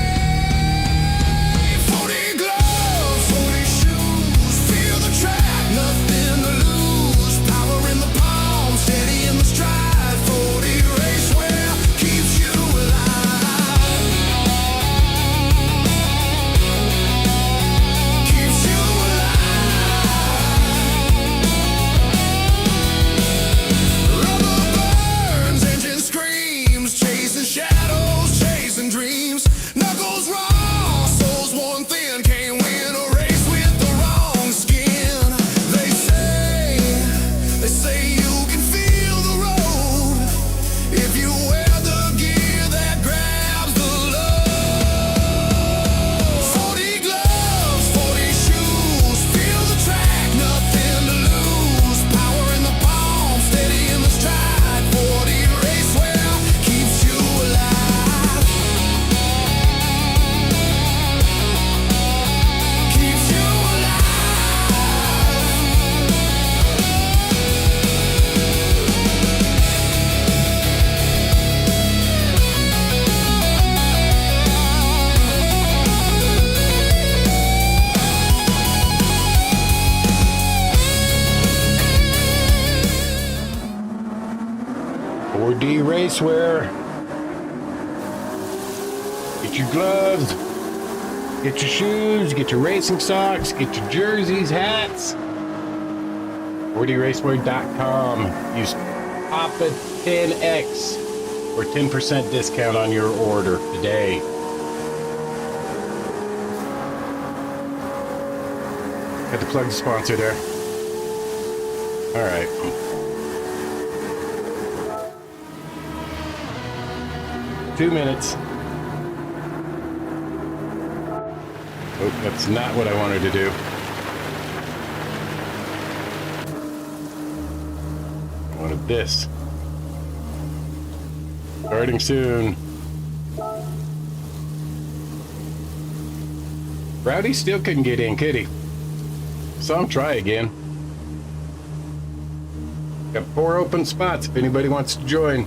Speaker 2: RD Racewear. Get your gloves, get your shoes, get your racing socks, get your jerseys, hats. RDRacewear.com. Use PAPA10X for 10% discount on your order today. Had to plug the sponsor there. All right. Two minutes. Oh, that's not what I wanted to do. I wanted this. Starting soon. Rowdy still couldn't get in, could he? Saw him try again. Got 4 open spots if anybody wants to join.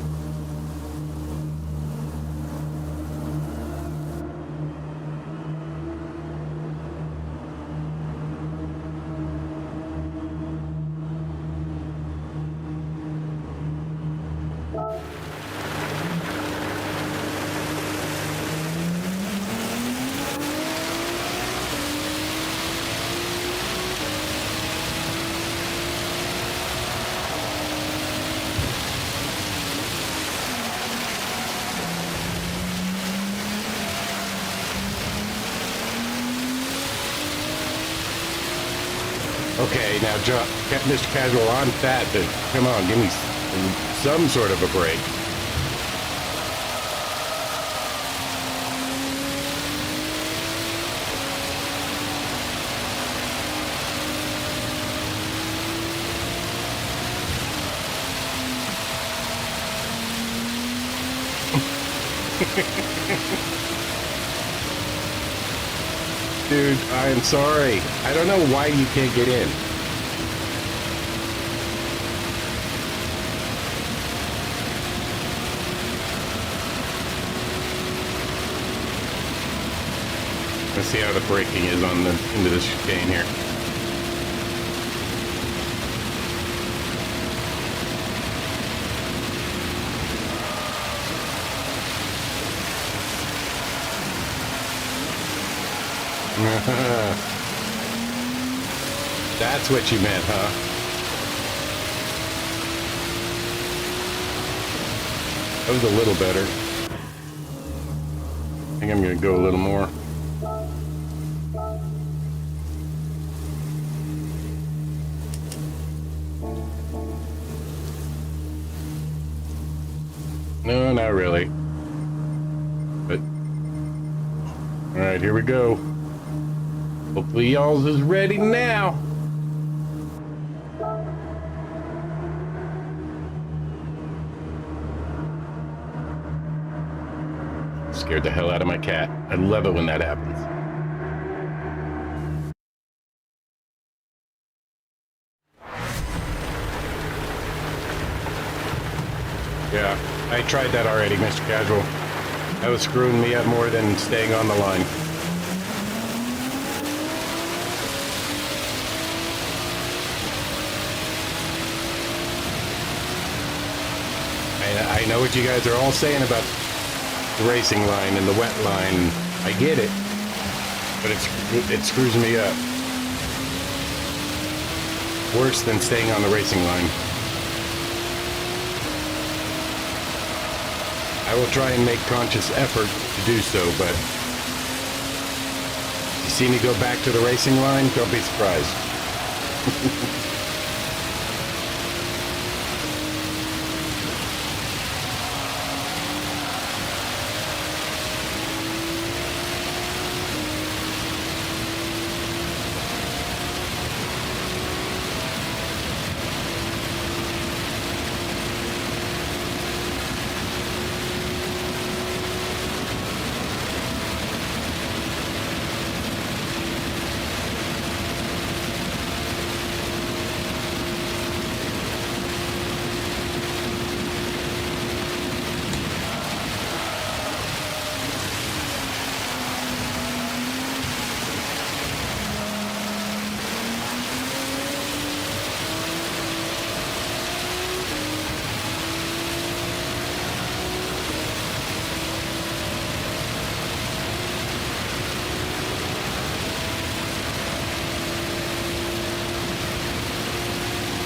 Speaker 2: Okay, now kept Mr. Casual on fat, but come on, give me some sort of a break. Dude, I am sorry. I don't know why you can't get in. Let's see how the braking is on the into this chicane here. That's what you meant, huh? That was a little better. I think I'm gonna go a little more. No, not really. But all right, here we go. Hopefully y'all's is ready now. Scared the hell out of my cat. I love it when that happens. Yeah, I tried that already, Mr. Casual. That was screwing me up more than staying on the line. I know what you guys are all saying about the racing line and the wet line. I get it, but it screws me up. Worse than staying on the racing line. I will try and make conscious effort to do so, but if you see me go back to the racing line, don't be surprised.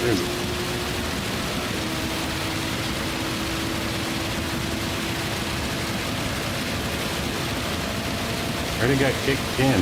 Speaker 2: Where is it? I already got kicked in.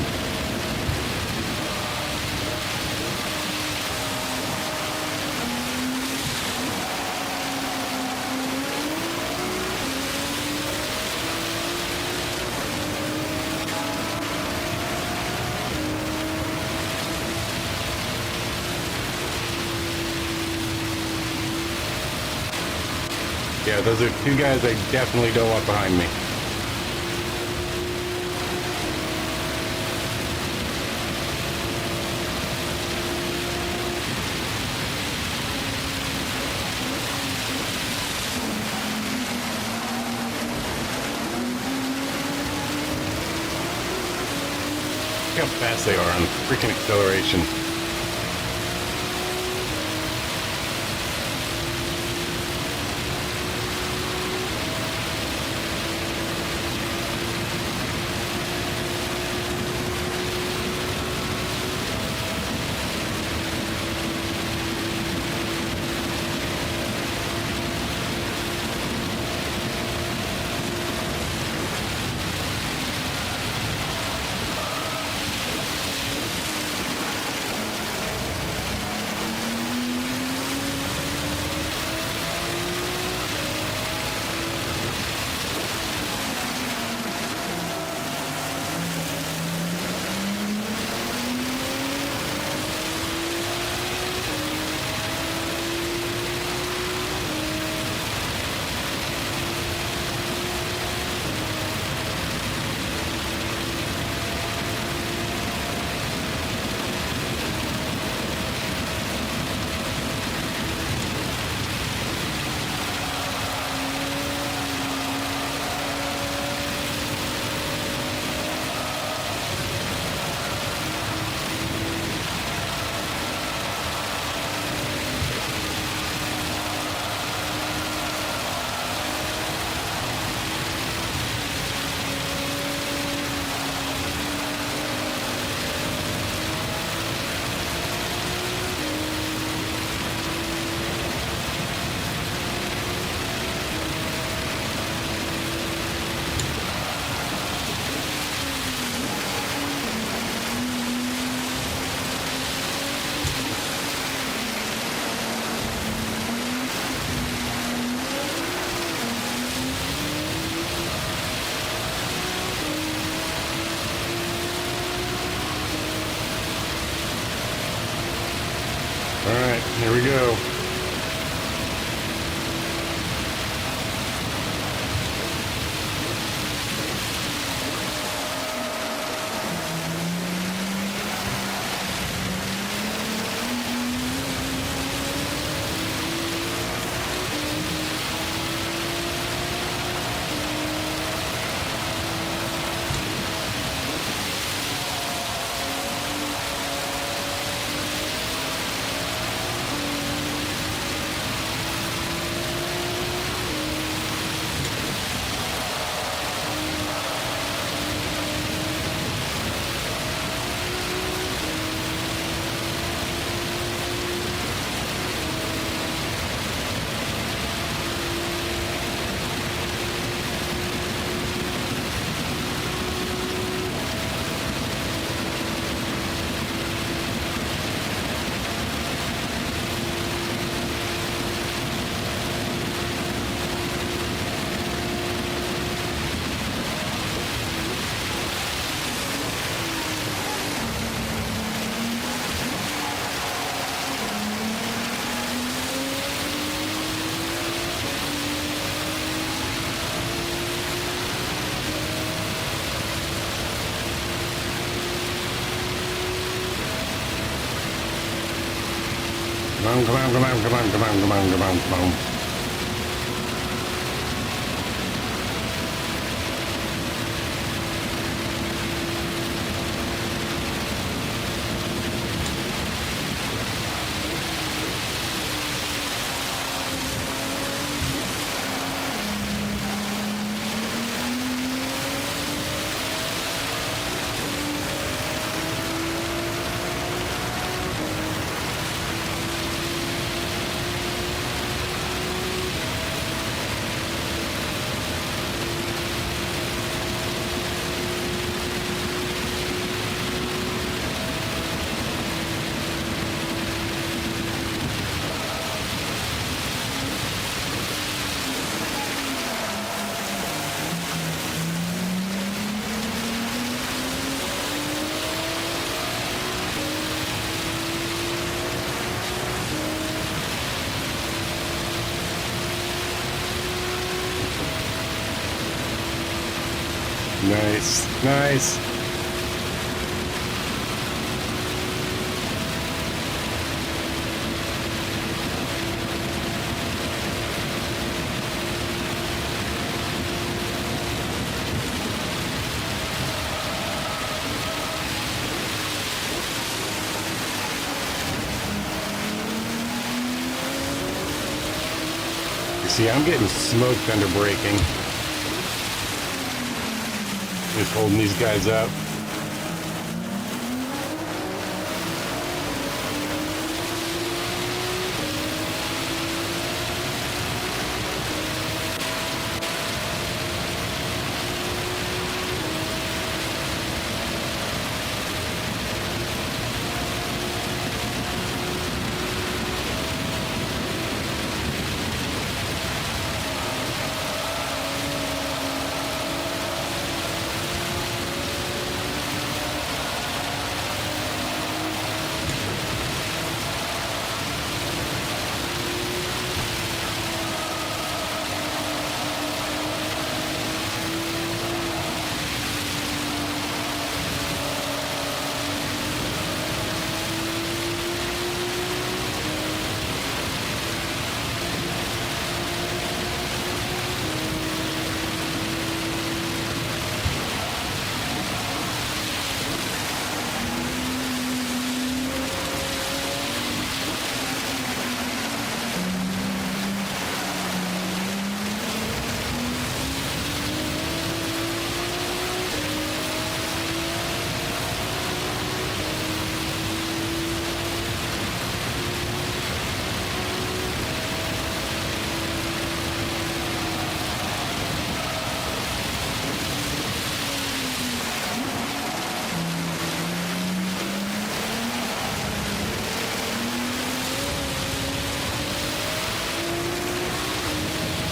Speaker 2: Yeah, those are two guys I definitely don't want behind me. Look how fast they are on freaking acceleration. All right, here we go. Come on, come on, come on, come on, come on, come on, come on. Nice, nice. See, I'm getting smoked under braking. Just holding these guys up.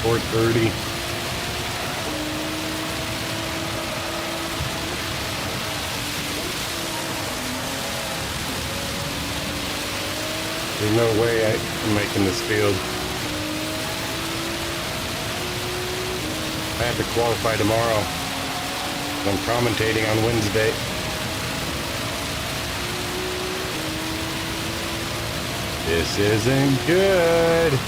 Speaker 2: .430. There's no way I'm making this field. I have to qualify tomorrow. I'm commentating on Wednesday. This isn't good.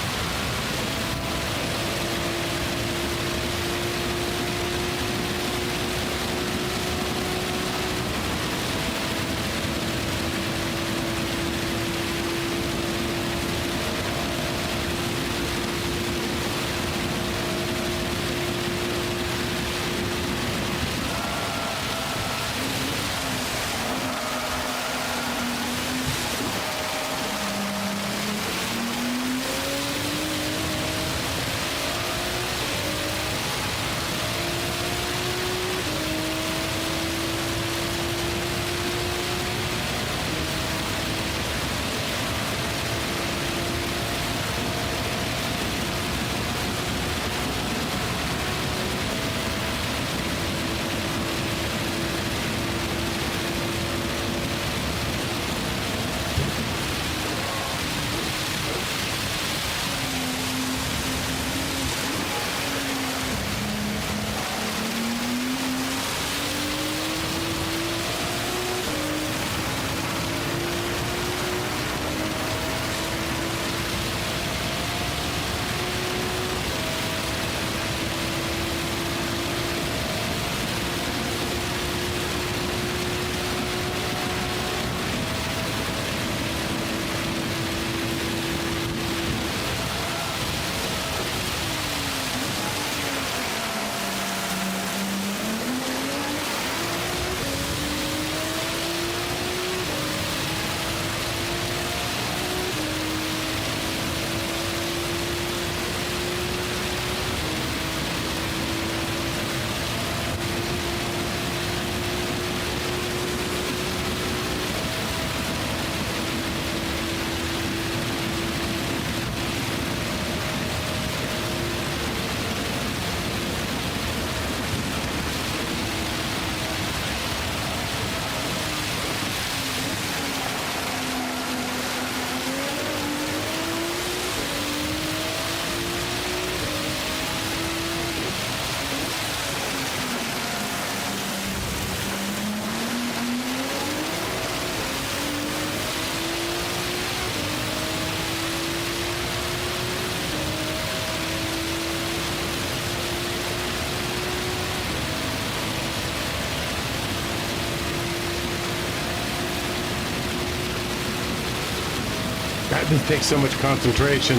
Speaker 2: This takes so much concentration.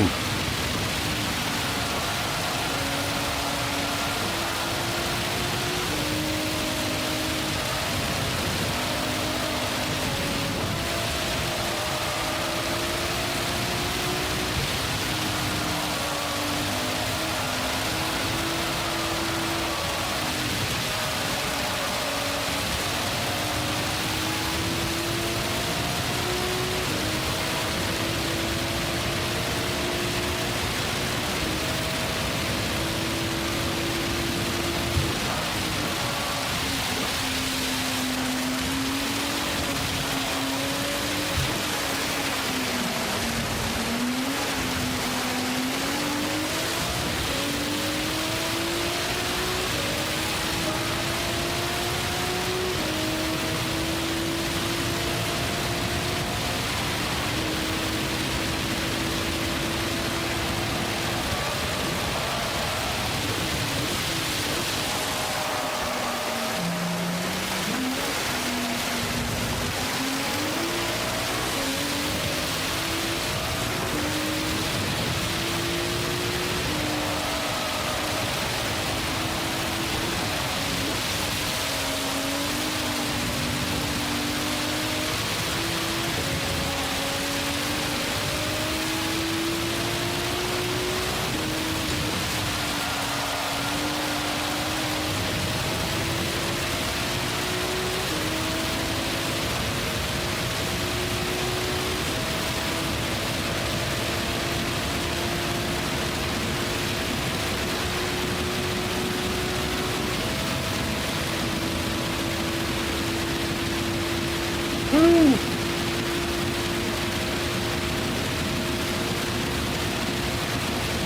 Speaker 2: Woo!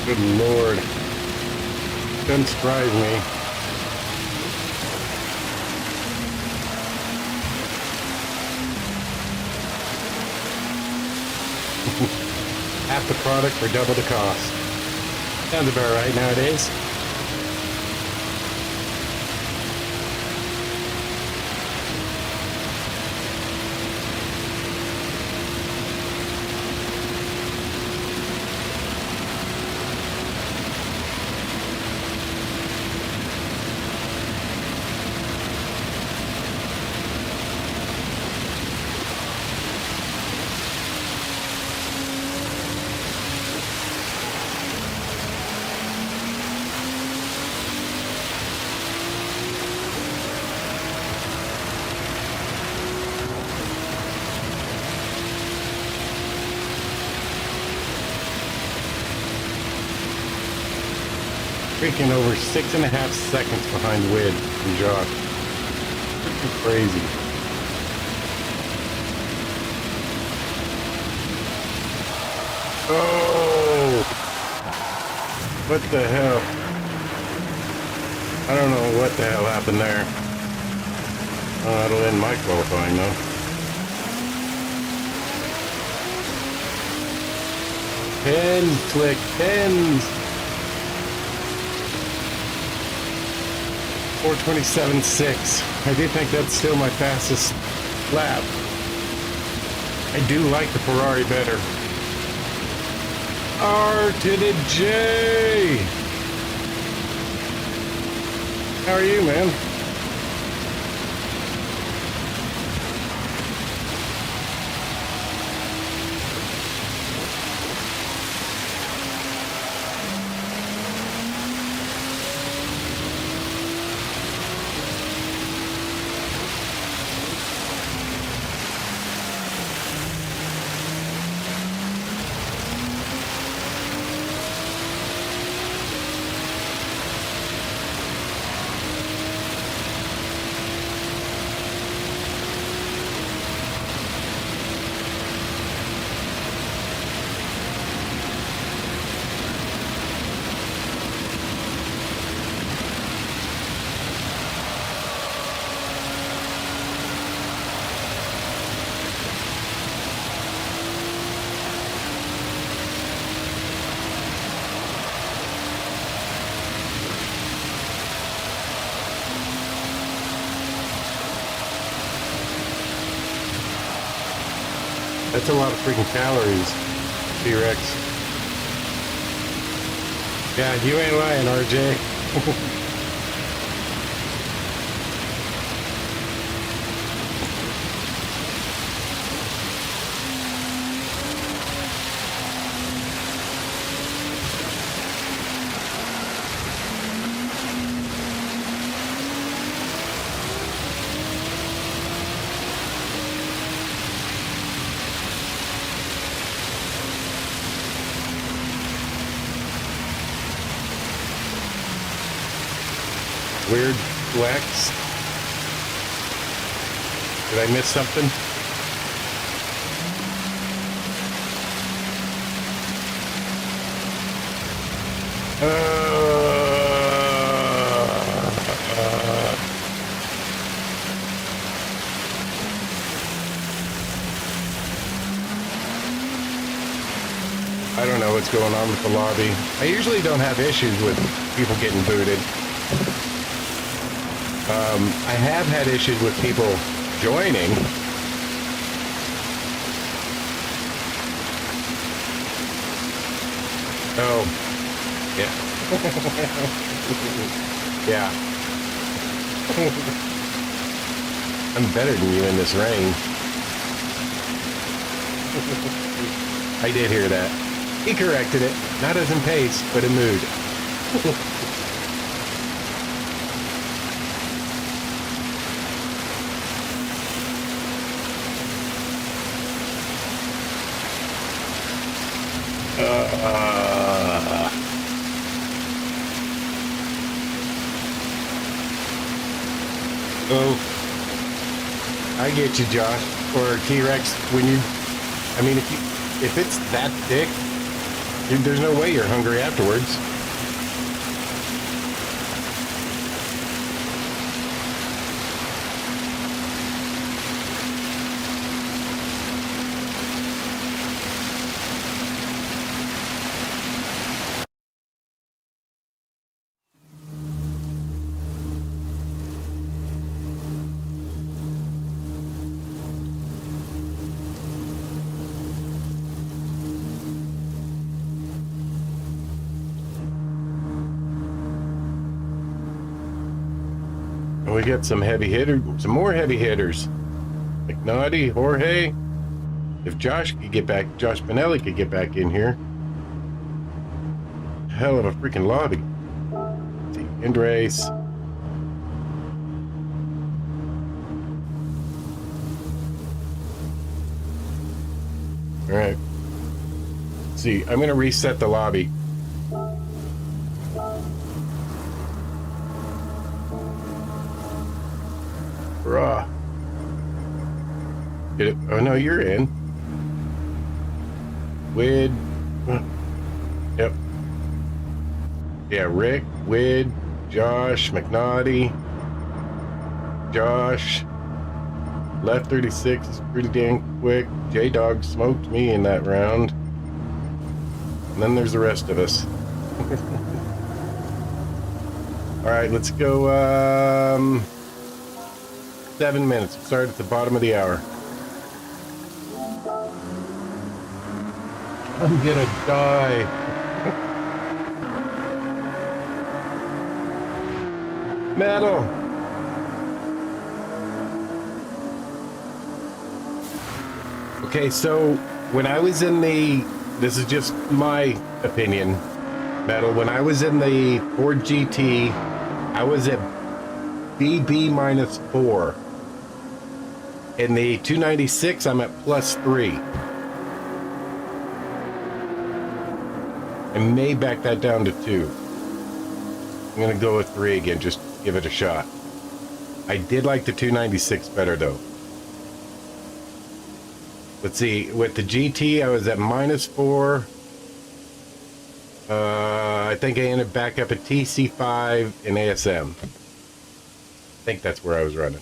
Speaker 2: Good Lord. Doesn't surprise me. Half the product for double the cost. Sounds about right nowadays. Freaking over 6.5 seconds behind Wid and Jock. Freaking crazy. Oh! What the hell? I don't know what the hell happened there. Oh, that'll end my qualifying though. Pins, click, pins! 4:27.6. I do think that's still my fastest lap. I do like the Ferrari better. R to the J! How are you, man? That's a lot of freaking calories. T-Rex. Yeah, you ain't lying, RJ. Weird flex. Did I miss something? I don't know what's going on with the lobby. I usually don't have issues with people getting booted. I have had issues with people joining. Oh, yeah. Yeah. I'm better than you in this rain. I did hear that. He corrected it. Not as in pace, but in mood. Oh, I get you, Josh, or T-Rex. When you, I mean, if it's that thick, there's no way you're hungry afterwards. We got some heavy hitters, some more heavy hitters. McNaughty, Jorge. If Josh could get back, Josh Benelli could get back in here. Hell of a freaking lobby. Let's see, end race. All right. Let's see, I'm gonna reset the lobby. Bruh. Get it? Oh no, you're in. Wid. Yep. Yeah, Rick, Wid, Josh, McNaughty, Josh. Left 36 is pretty dang quick. J-Dog smoked me in that round. And then there's the rest of us. All right, let's go. 7 minutes. Start at the bottom of the hour. I'm gonna die. Metal. Okay, so when I was in this is just my opinion, Metal. When I was in the Ford GT, I was at BB -4. In the 296, I'm at +3. I may back that down to 2. I'm gonna go with 3 again, just give it a shot. I did like the 296 better though. Let's see, with the GT, I was at -4. I think I ended back up at TC5 and ASM. I think that's where I was running.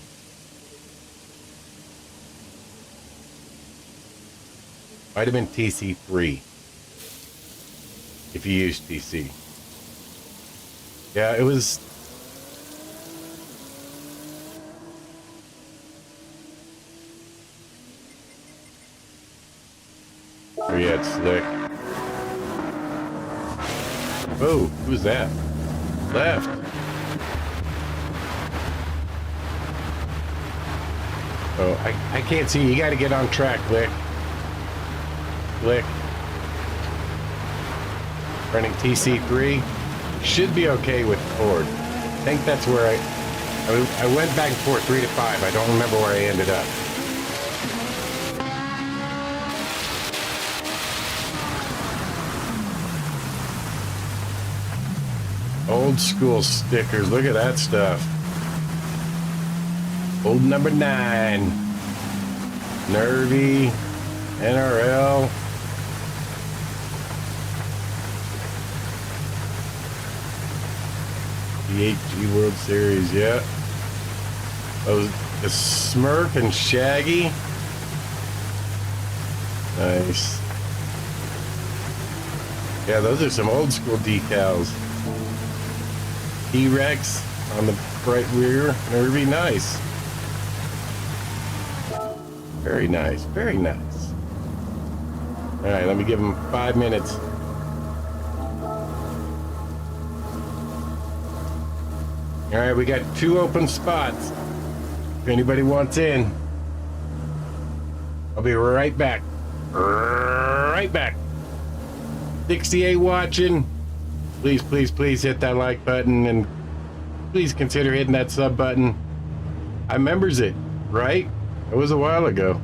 Speaker 2: Might have been TC3 if you use TC. Yeah, it was. Oh yeah, it's slick. Oh, who's that? Left. Oh, I can't see. You got to get on track, Click. Click. Running TC3. Should be okay with Ford. I think that's where I went back and forth 3 to 5. I don't remember where I ended up. Old school stickers. Look at that stuff. Old number 9. Nervy. NRL. PHG World Series, yeah. Oh, the Smurf and Shaggy. Nice. Yeah, those are some old school decals. T-Rex on the right rear. Nervy, nice. Very nice, very nice. All right, let me give him 5 minutes. All right, we got 2 open spots. If anybody wants in, I'll be right back. Right back. 68 watching. Please, please, please hit that like button and please consider hitting that sub button. I remembers it, right? It was a while ago.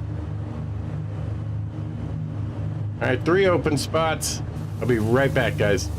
Speaker 2: All right, 3 open spots. I'll be right back, guys.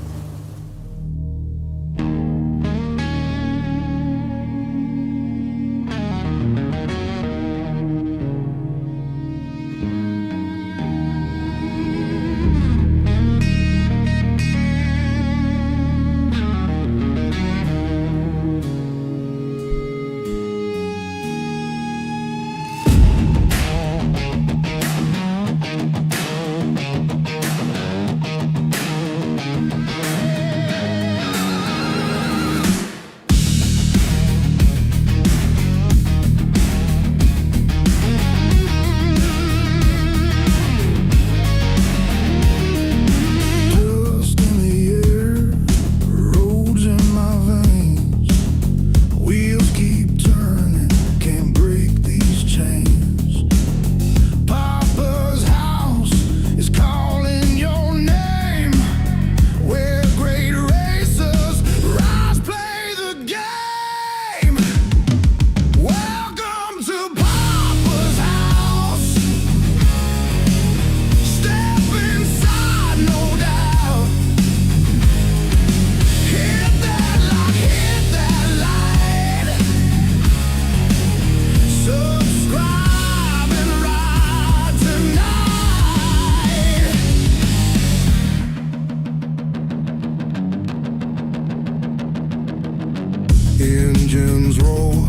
Speaker 1: Engines roar,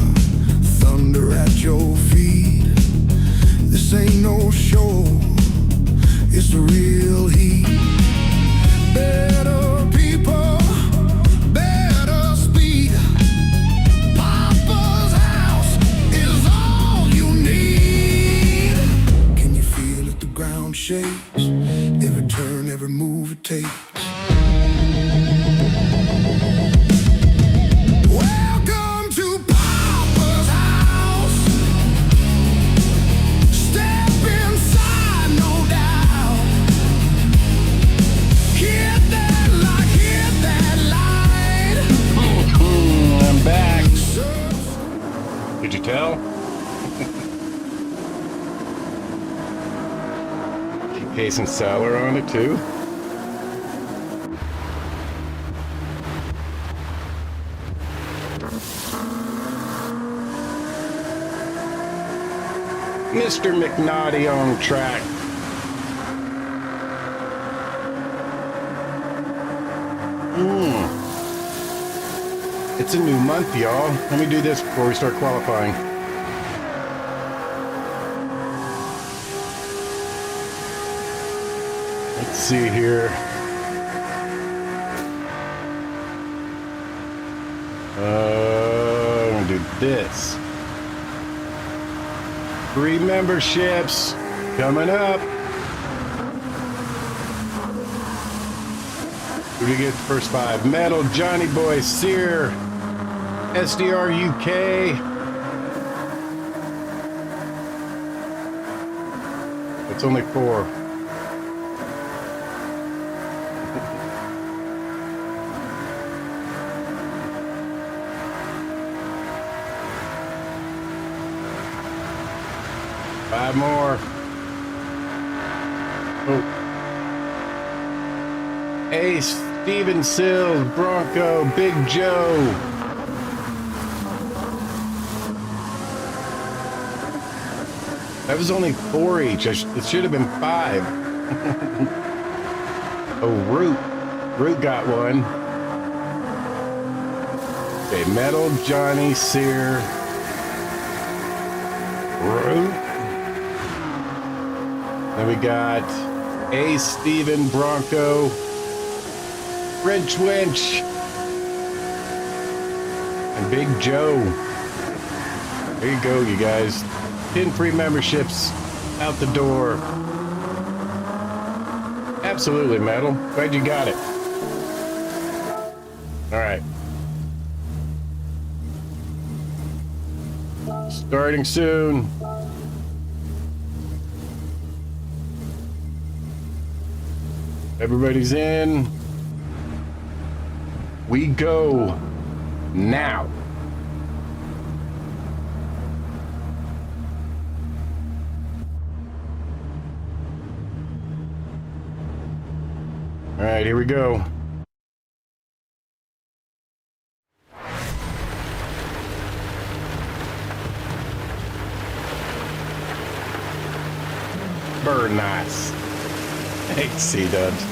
Speaker 1: thunder at your feet. This ain't no show, it's the real heat. Better people, better speed. Papa's house is all you need. Can you feel it? The ground shakes, every turn, every move it takes.
Speaker 2: Did you tell? Keep Case and Saller on it too. Mr. McNaughty on track. It's a new month, y'all. Let me do this before we start qualifying. Let's see here. I'm gonna do this. 3 memberships coming up. Who did we get the first 5? Metal, Johnny Boy, Sear, SDR UK. It's only 4. Five more. Oh. Ace, Steven Sills, Bronco, Big Joe. That was only 4 each. It should have been 5. Oh, Root. Root got one. Okay, Metal, Johnny, Sear, Root. Then we got Ace, Steven, Bronco, Red Twinch, and Big Joe. There you go, you guys. 10 free memberships out the door. Absolutely, Metal. Glad you got it. All right. Starting soon. Everybody's in. We go now. All right, here we go. Burn nice. Hey, C-dubs.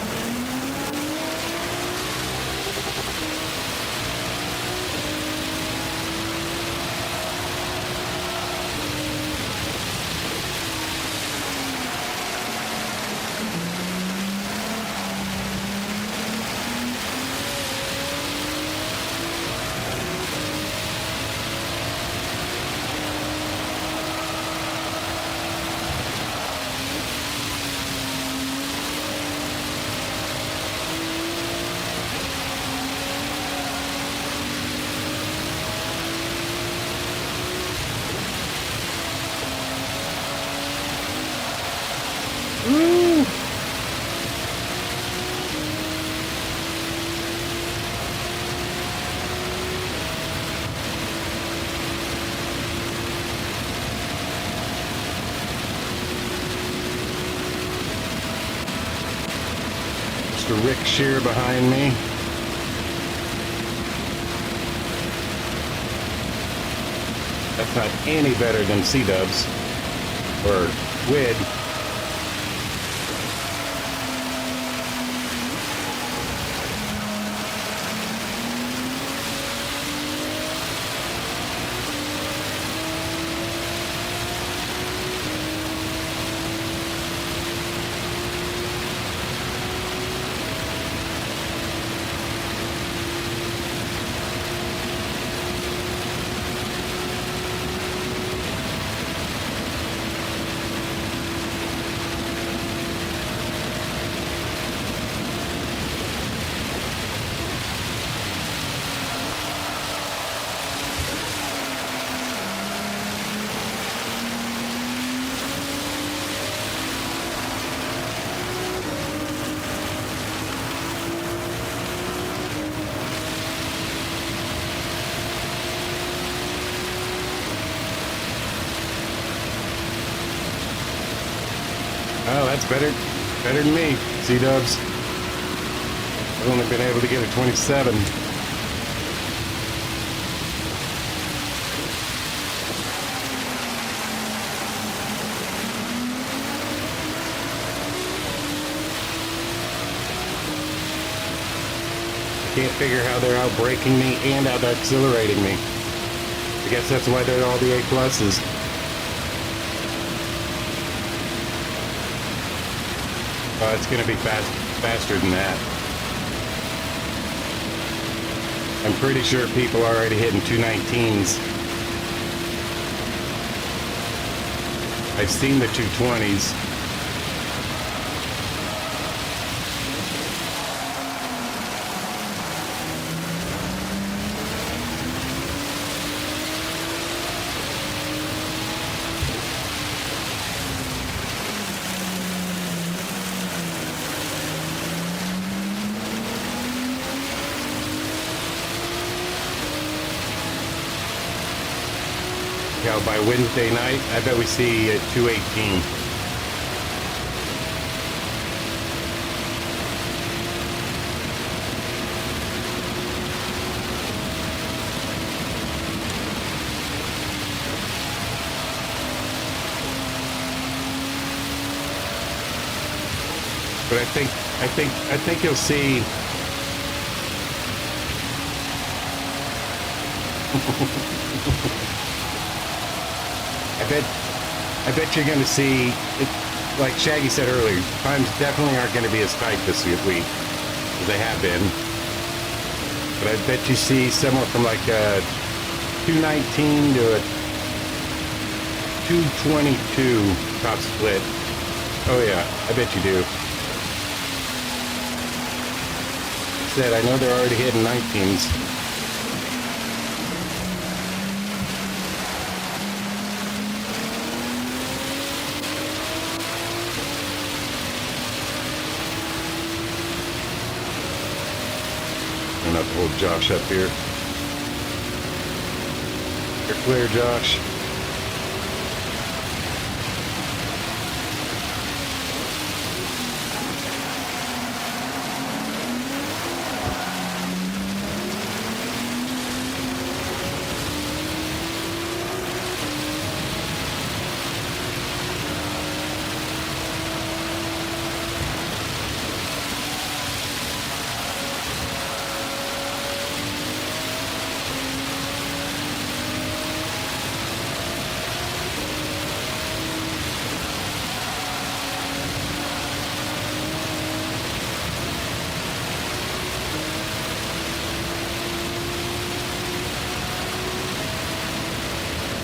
Speaker 2: Woo! Mr. Rick Shear behind me. That's not any better than C-dubs or WID. Oh, that's better than me, C-dubs. I've only been able to get a 27. I can't figure how they're outbraking me and out accelerating me. I guess that's why they're all the A+s. It's going to be faster than that. I'm pretty sure people are already hitting 219s. I've seen the 220s. You know, by Wednesday night, I bet we see 218. But I think you'll see. I bet you're going to see, like Shaggy said earlier, times definitely aren't going to be as tight this week as they have been. But I bet you see somewhere from like a 219 to a 222 top split. Oh yeah, I bet you do. Said I know they're already hitting 19s. I'm gonna have to hold Josh up here. You're clear, Josh.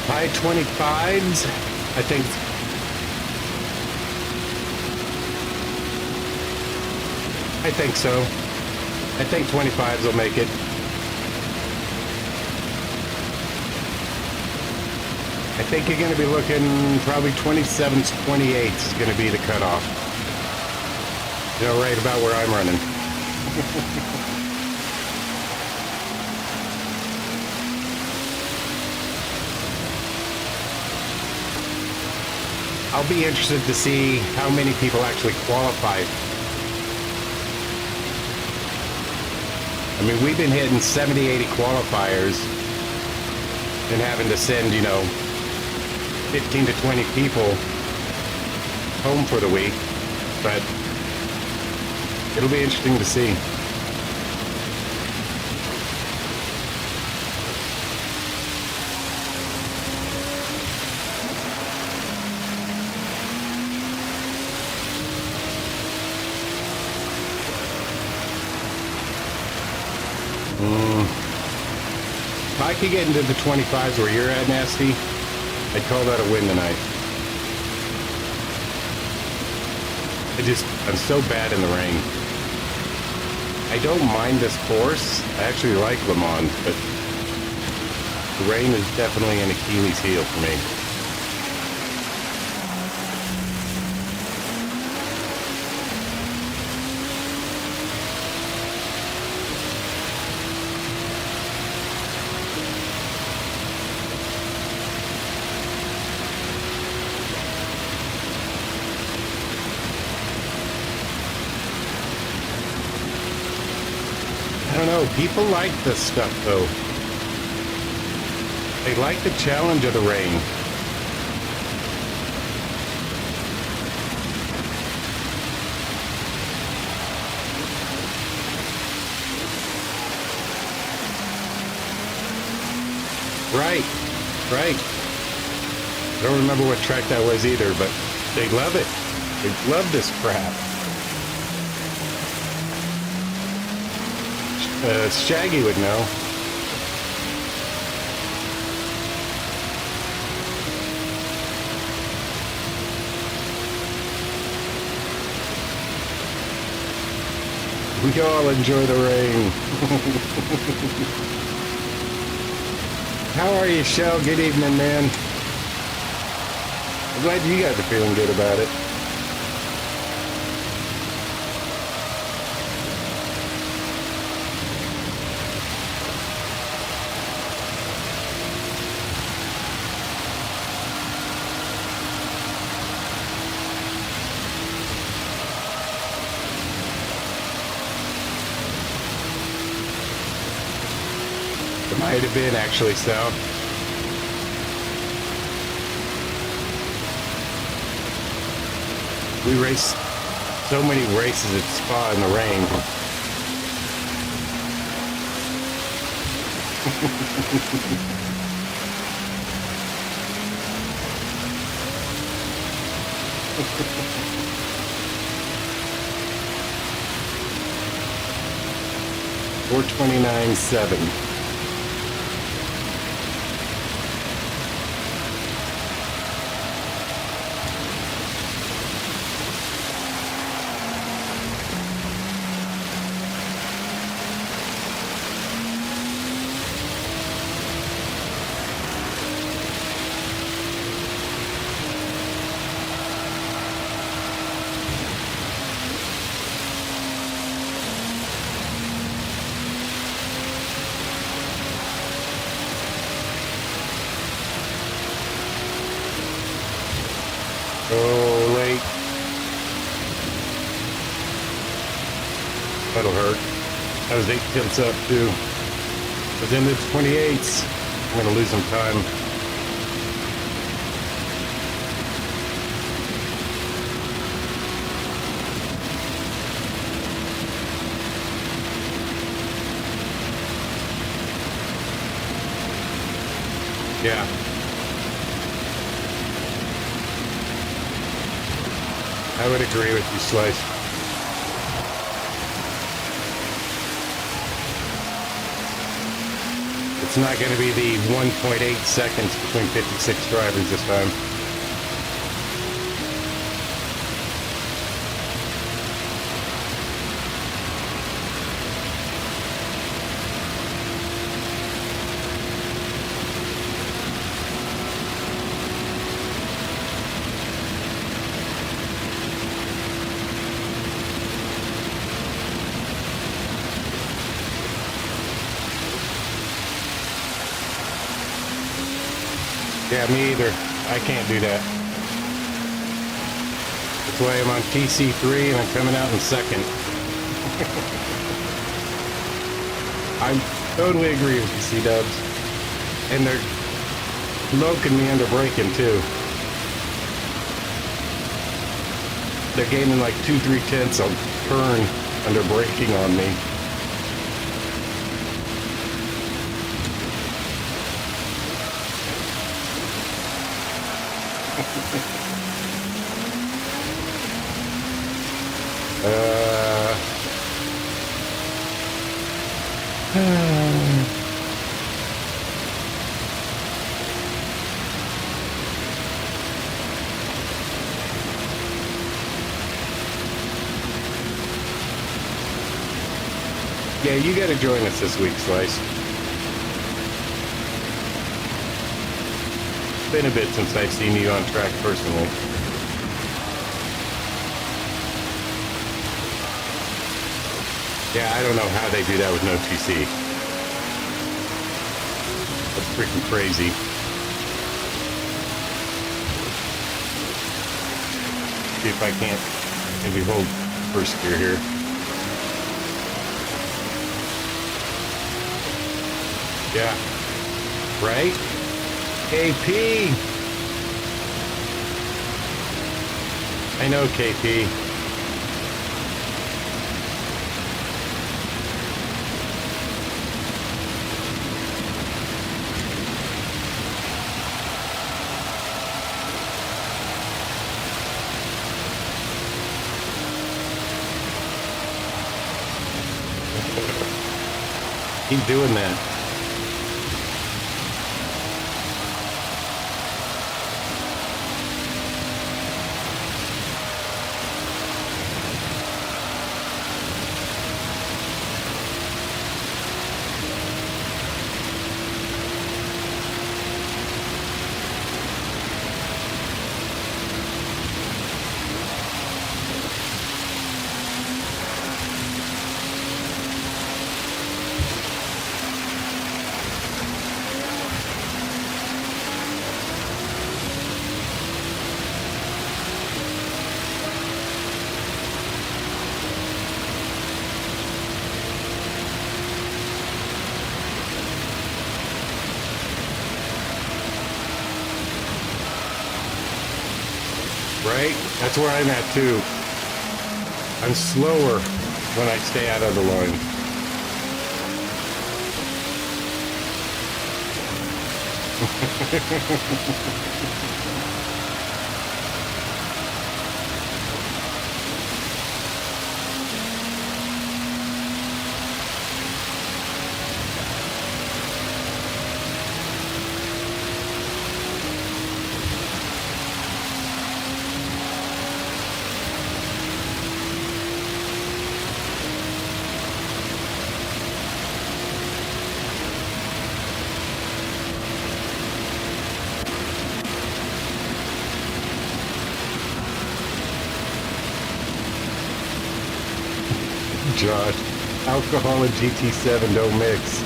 Speaker 2: High 25s, I think. I think so. I think 25s will make it. I think you're going to be looking probably 27s, 28s is going to be the cutoff. You know, right about where I'm running. I'll be interested to see how many people actually qualify. I mean, we've been hitting 70, 80 qualifiers and having to send, you know, 15 to 20 people home for the week, but it'll be interesting to see. If I could get into the 25s where you're at, Nasty, I'd call that a win tonight. I'm so bad in the rain. I don't mind this course. I actually like LeMans, but the rain is definitely an Achilles heel for me. I don't know, people like this stuff though. They like the challenge of the rain. Right. I don't remember what track that was either, but they love it. They love this crap. Shaggy would know. We all enjoy the rain. How are you, Shell? Good evening, man. I'm glad you guys are feeling good about it. Might have been actually so. We raced so many races at Spa in the rain. $429.7. Oh, late. That'll hurt. I was 8 tenths up too. But then it's 28s. I'm gonna lose some time. Yeah. I would agree with you, Slice. It's not going to be the 1.8 seconds between 56 drivers this time. Yeah, me either. I can't do that. That's why I'm on TC3 and I'm coming out in second. I totally agree with you, C-Dubs. And they're loking me under braking too. They're gaining like 2-3 tenths on turn under braking on me. Yeah, you gotta join us this week, Slice. It's been a bit since I've seen you on track personally. Yeah, I don't know how they do that with no TC. That's freaking crazy. See if I can't maybe hold first gear here. Yeah. Right? KP! I know, KP. Keep doing that. Right? That's where I'm at too. I'm slower when I stay out of the line. Josh, alcohol and GT7 don't mix.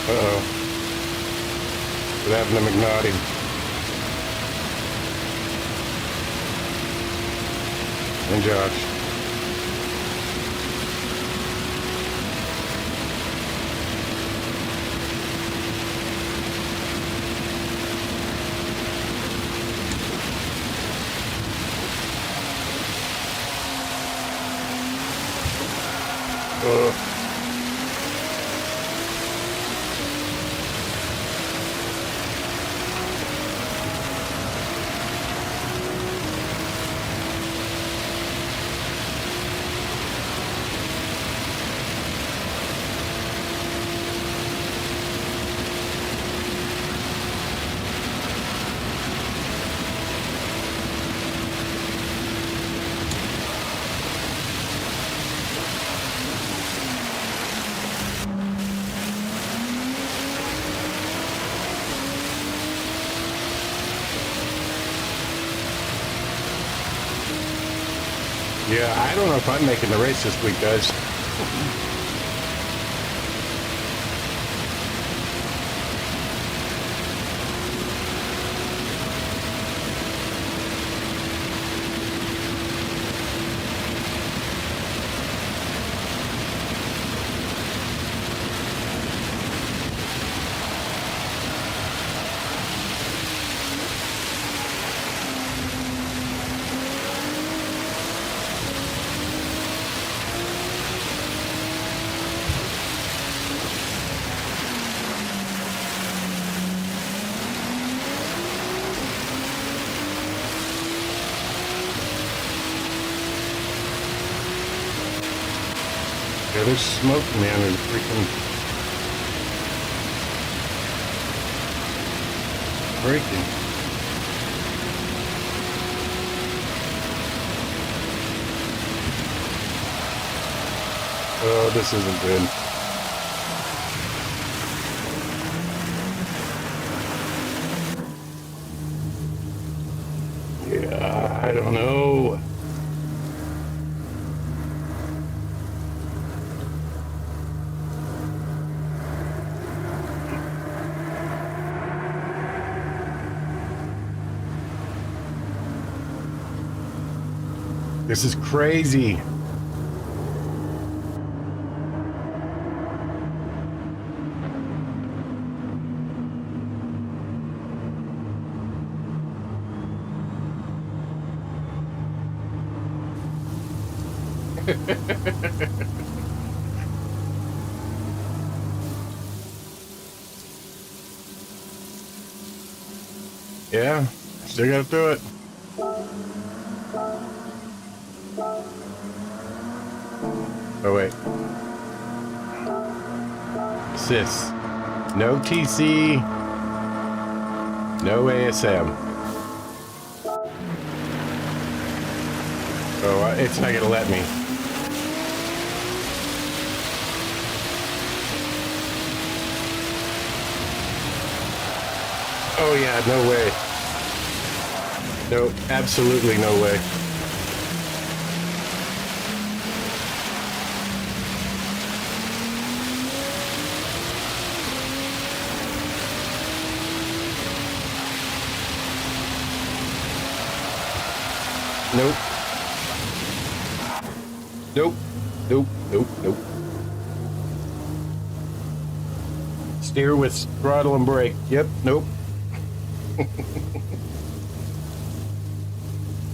Speaker 2: Uh-oh. What happened to McNaughty? And Josh. Yeah, I don't know if I'm making the race this week, guys. Yeah, there's smoke, man. There's freaking breaking. Oh, this isn't good. Yeah, I don't know. This is crazy. Yeah, still gotta do it. Oh wait. Assist. No TC. No ASM. Oh, it's not gonna let me. Oh yeah, no way. No, absolutely no way. Nope. Nope. Nope. Nope. Steer with throttle and brake. Yep. Nope.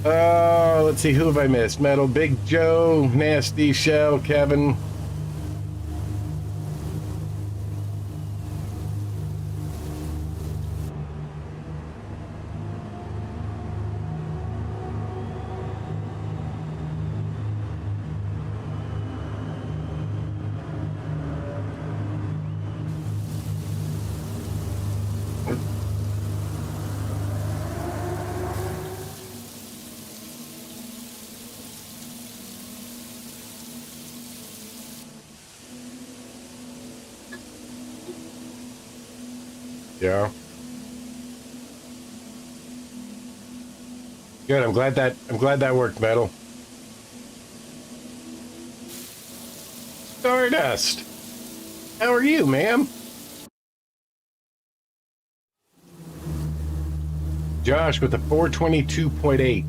Speaker 2: Let's see. Who have I missed? Metal, Big Joe, Nasty, Shell, Kevin. Yeah. Good. I'm glad that worked, Metal. Stardust. How are you, ma'am? Josh with a 422.8.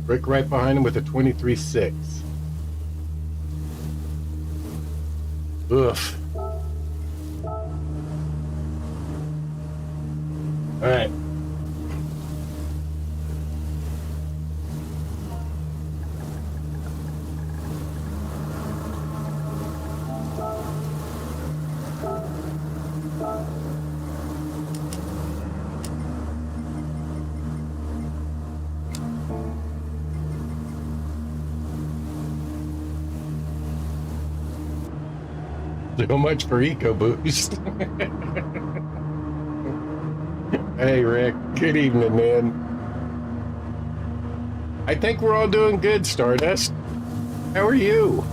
Speaker 2: Rick right behind him with a 23.6. Oof. All right. So much for EcoBoost. Hey, Rick. Good evening, man. I think we're all doing good, Stardust. How are you?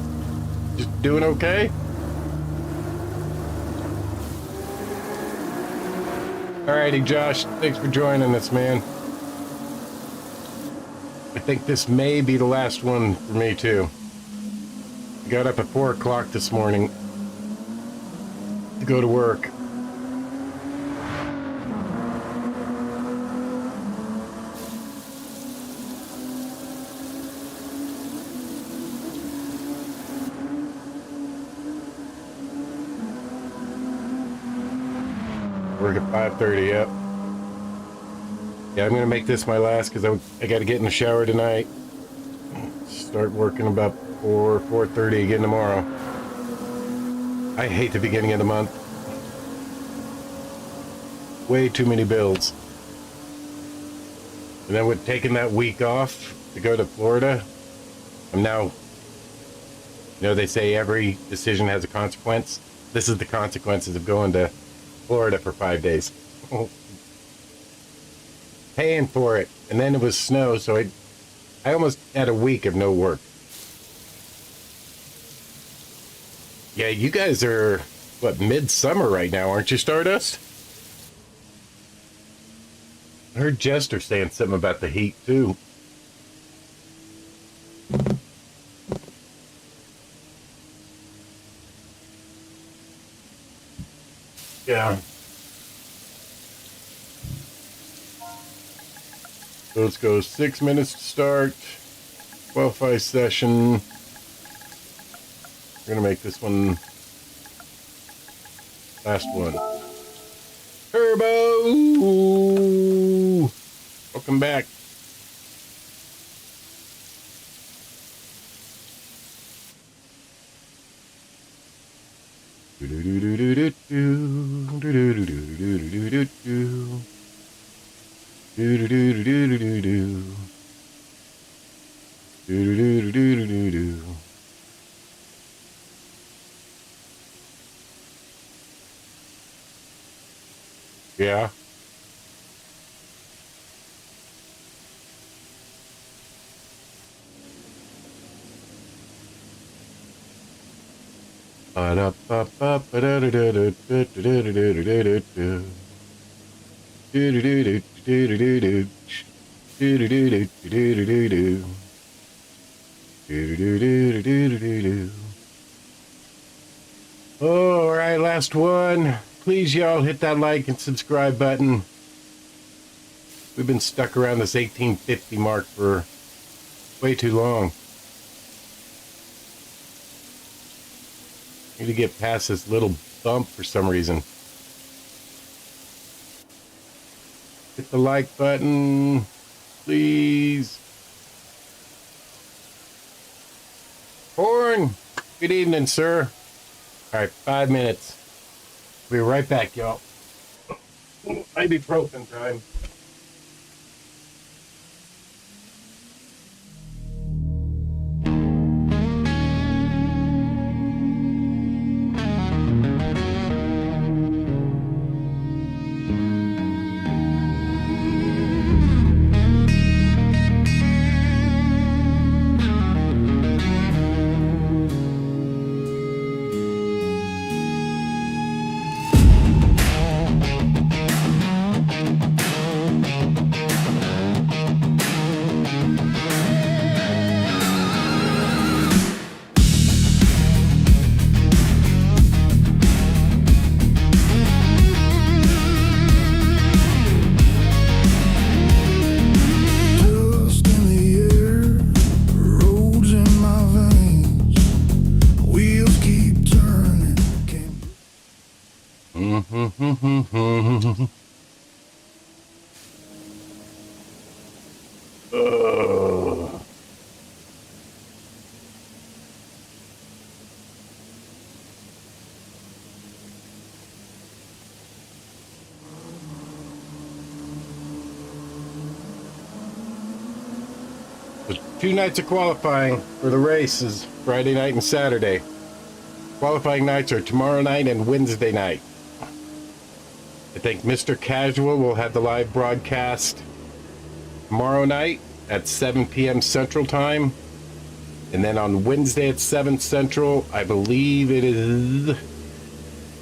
Speaker 2: Just doing okay? Alrighty, Josh. Thanks for joining us, man. I think this may be the last one for me, too. I got up at 4 o'clock this morning to go to work. Work at 5:30, yep. Yeah, I'm gonna make this my last because I got to get in the shower tonight. Start working about 4:30 again tomorrow. I hate the beginning of the month. Way too many bills. And then with taking that week off to go to Florida, I'm now, you know, they say every decision has a consequence. This is the consequences of going to Florida for 5 days. Paying for it. And then it was snow, so I almost had a week of no work. Yeah, you guys are, what, midsummer right now, aren't you, Stardust? I heard Jester saying something about the heat, too. Yeah. So let's go 6 minutes to start. 12-5 session. We're going to make this one last one. Turbo! Welcome back. Yeah. All right, last one. Please, y'all, hit that like and subscribe button. We've been stuck around this 1850 mark for way too long. Need to get past this little bump for some reason. Hit the like button, please. Horn, good evening, sir. All right, 5 minutes. We'll be right back, y'all. Ibuprofen time.
Speaker 1: Dust in the air, roads in my veins, wheels keep turning.
Speaker 2: Ugh. There's 2 nights of qualifying for the races, Friday night and Saturday. Qualifying nights are tomorrow night and Wednesday night. I think Mr. Casual will have the live broadcast tomorrow night at 7 p.m. Central Time. And then on Wednesday at 7 Central, I believe it is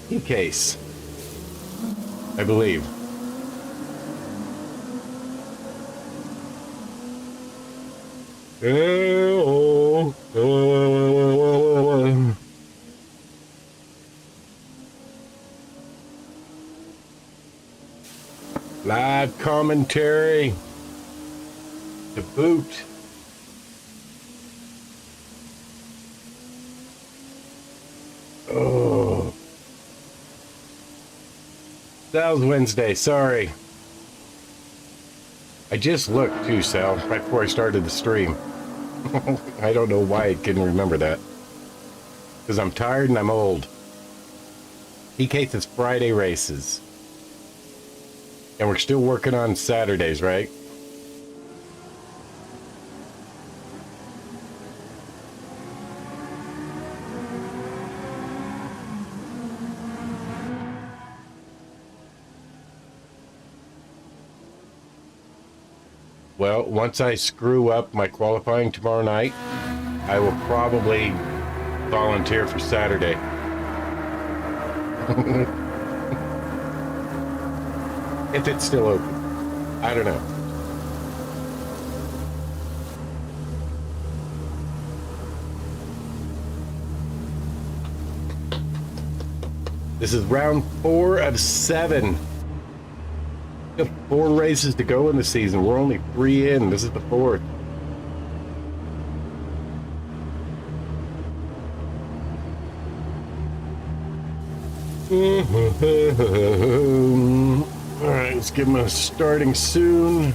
Speaker 2: E-Case. I believe. Live commentary to boot. Oh, that was Wednesday. Sorry. I just looked too, Sal, right before I started the stream. I don't know why I couldn't remember that. Because I'm tired and I'm old. E-Case is Friday races. And we're still working on Saturdays, right? Well, once I screw up my qualifying tomorrow night, I will probably volunteer for Saturday. If it's still open. I don't know. This is round 4 of 7. We have 4 races to go in the season. We're only 3 in. This is the 4th. All right, let's give them a starting soon.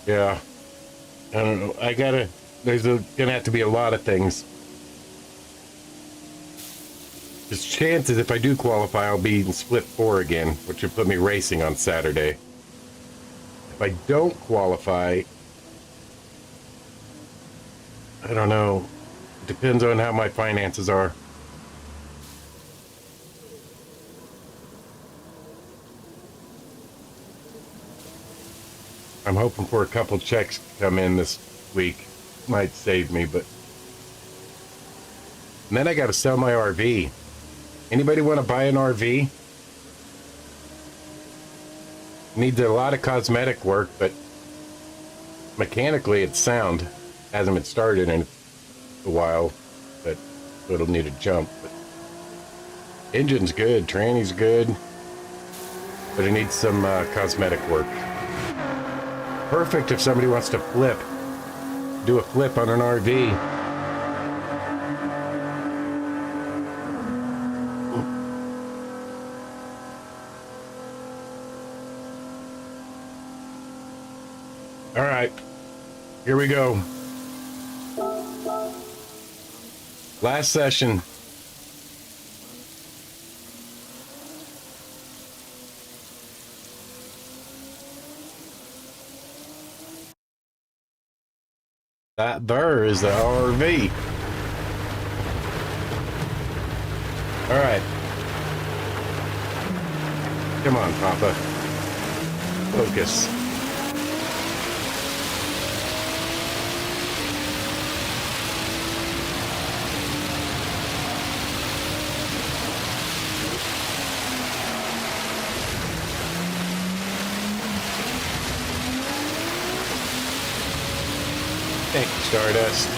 Speaker 2: Yeah, I don't know. There's gonna have to be a lot of things. There's chances if I do qualify, I'll be in split 4 again, which would put me racing on Saturday. If I don't qualify, I don't know. It depends on how my finances are. I'm hoping for a couple checks to come in this week. Might save me, but... And then I gotta sell my RV. Anybody want to buy an RV? Needs a lot of cosmetic work, but mechanically it's sound. Hasn't been started in a while, but it'll need a jump. But Engine's good, tranny's good, but it needs some cosmetic work. Perfect if somebody wants to flip. Do a flip on an RV. All right, here we go. Last session. That there is the RV. All right. Come on, Papa. Focus. Thank you, Stardust.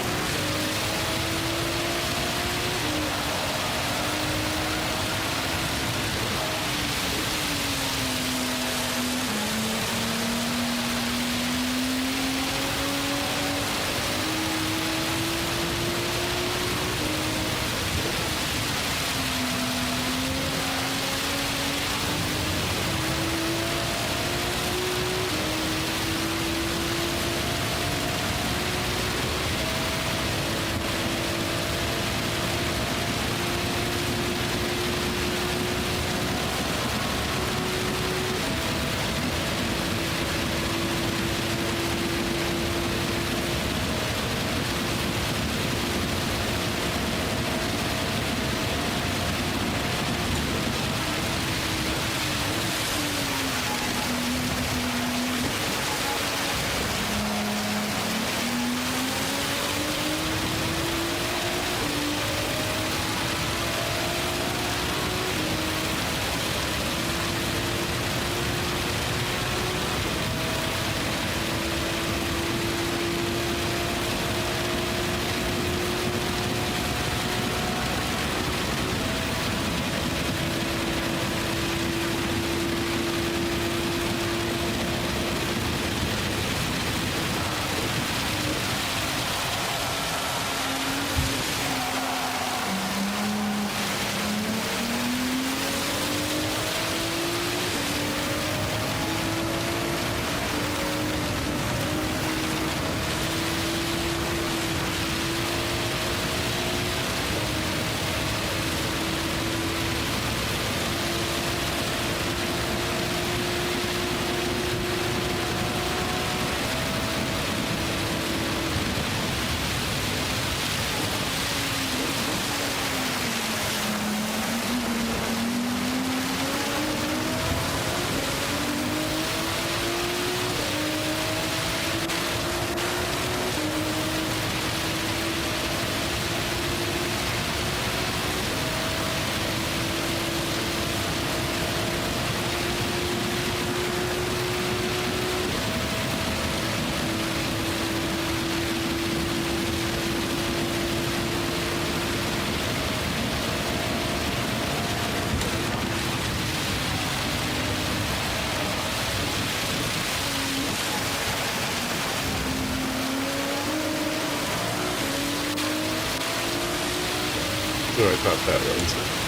Speaker 2: Oh, I thought that was.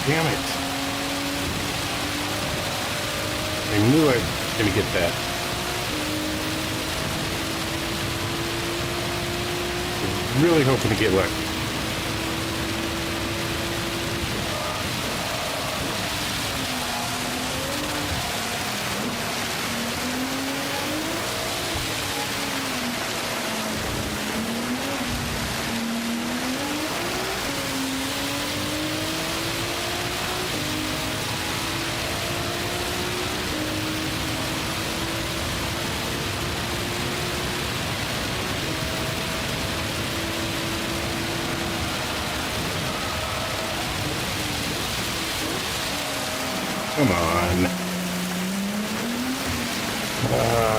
Speaker 2: Damn it. I knew I was going to get that. I was really hoping to get lucky. Come on. Come on.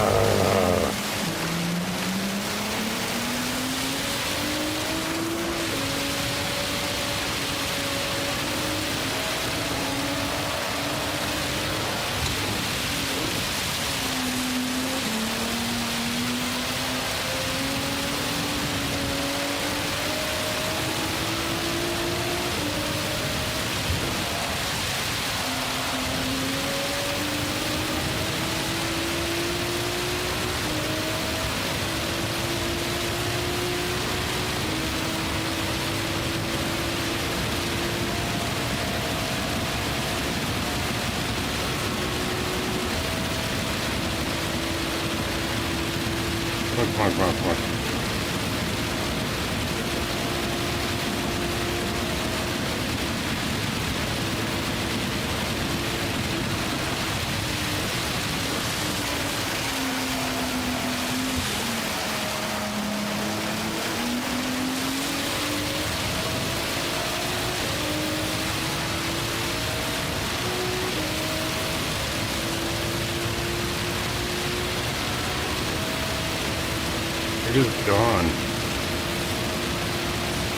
Speaker 2: They're just gone.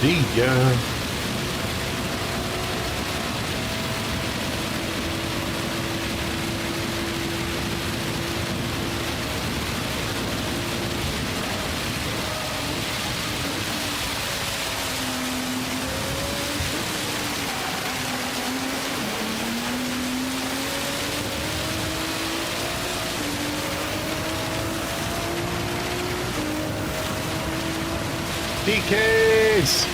Speaker 2: See ya. DKs!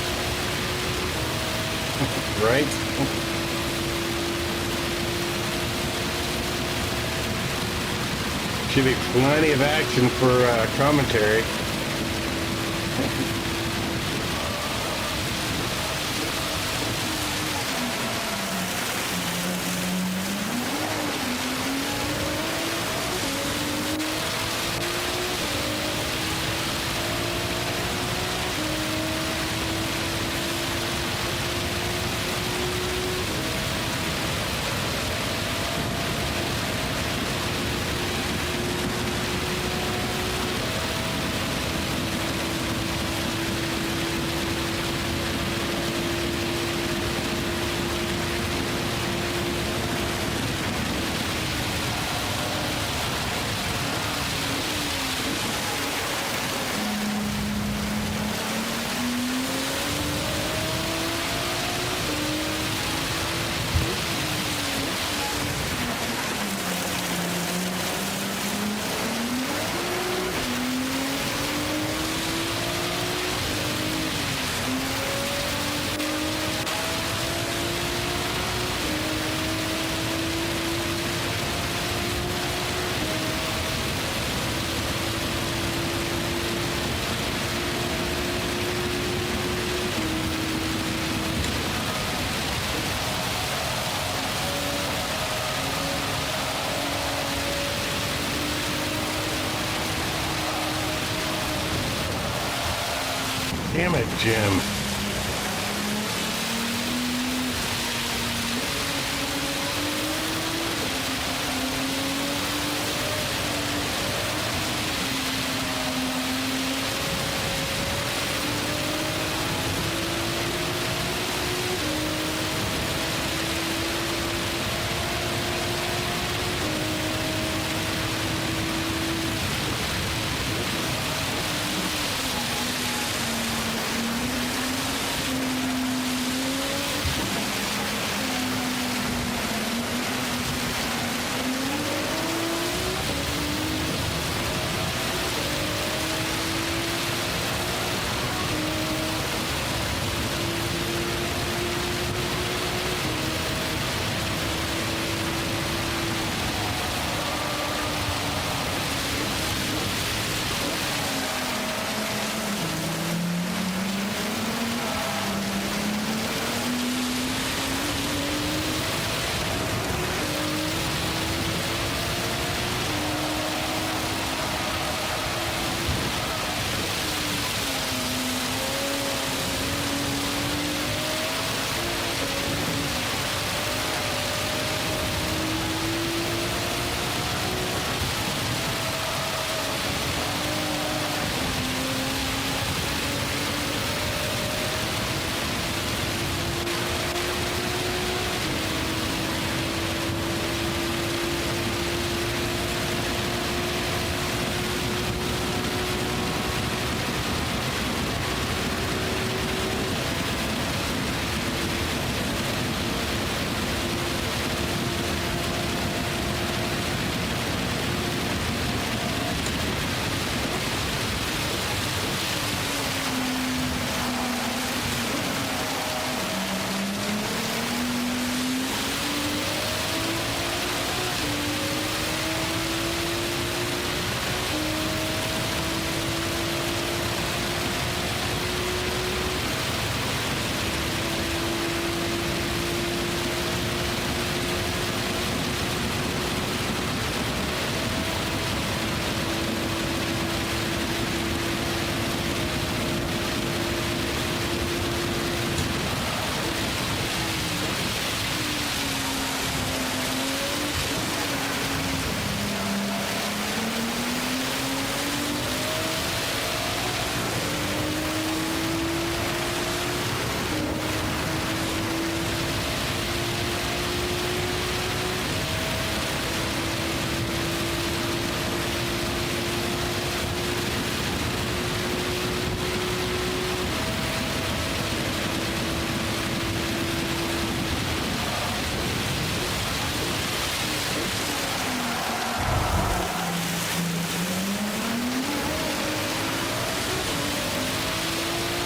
Speaker 2: Right? Should be plenty of action for commentary. Damn it, Jim.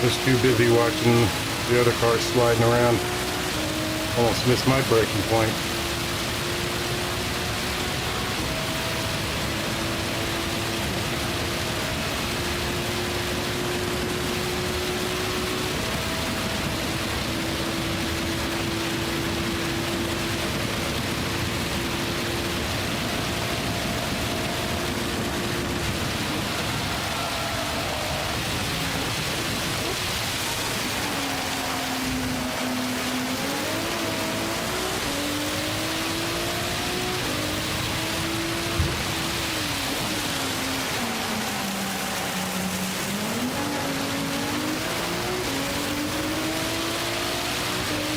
Speaker 2: Was too busy watching the other cars sliding around. Almost missed my breaking point.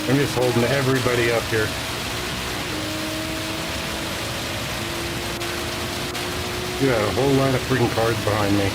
Speaker 2: I'm just holding everybody up here. You got a whole lot of freaking cars behind me.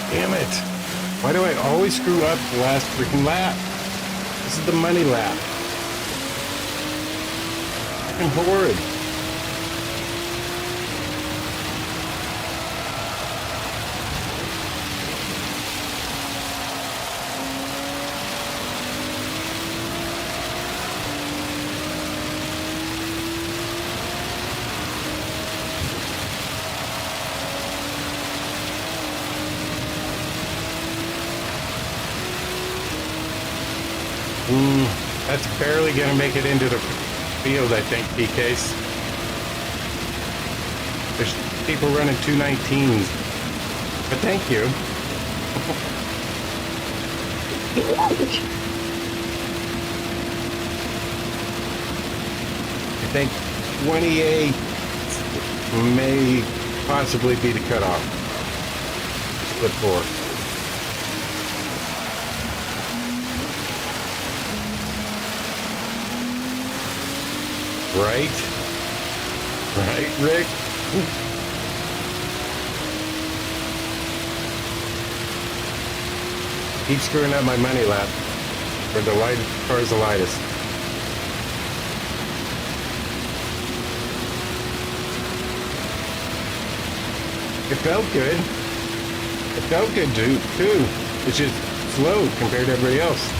Speaker 2: Damn it. Why do I always screw up the last freaking lap? This is the money lap. Fucking horrid. That's barely going to make it into the field, I think, PKs. There's people running 219s. But thank you. I think 28 may possibly be the cutoff. Split 4. Right? Right, Rick? Keep screwing up my money lap. Where the light car's the lightest. It felt good. It felt good too. It's just slow compared to everybody else.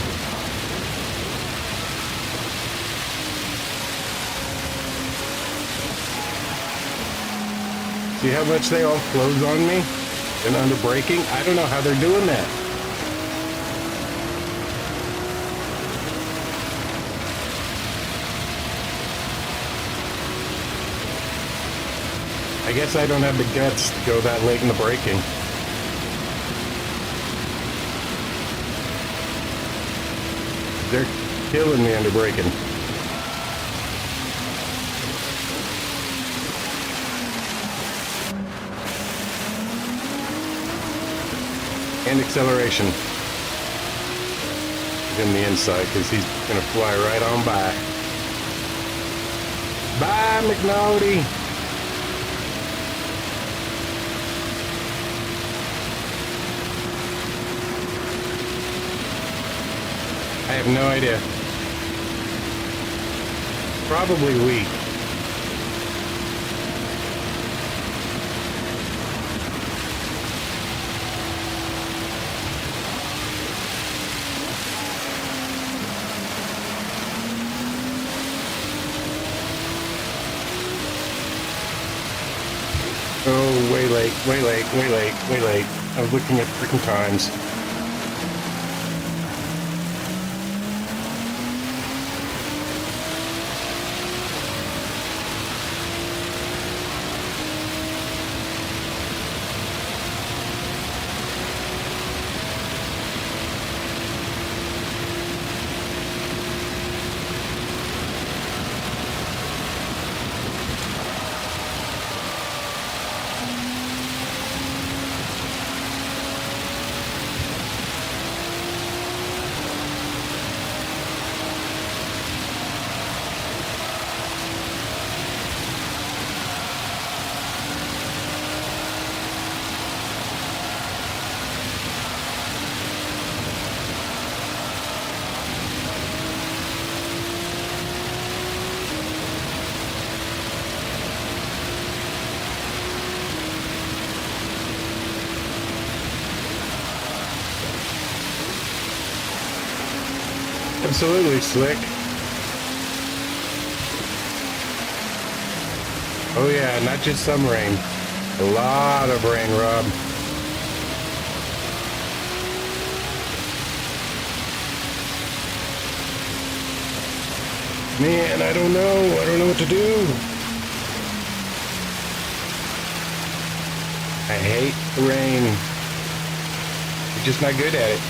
Speaker 2: See how much they all close on me and under braking? I don't know how they're doing that. I guess I don't have the guts to go that late in the braking. They're killing me under braking. And acceleration. He's in the inside because he's going to fly right on by. Bye, McNulty. I have no idea. Probably weak. way late, way late, way late, way late. I was looking at freaking times. Absolutely slick. Oh yeah, not just some rain. A lot of rain, Rob. Man, I don't know. I don't know what to do. I hate the rain. I'm just not good at it.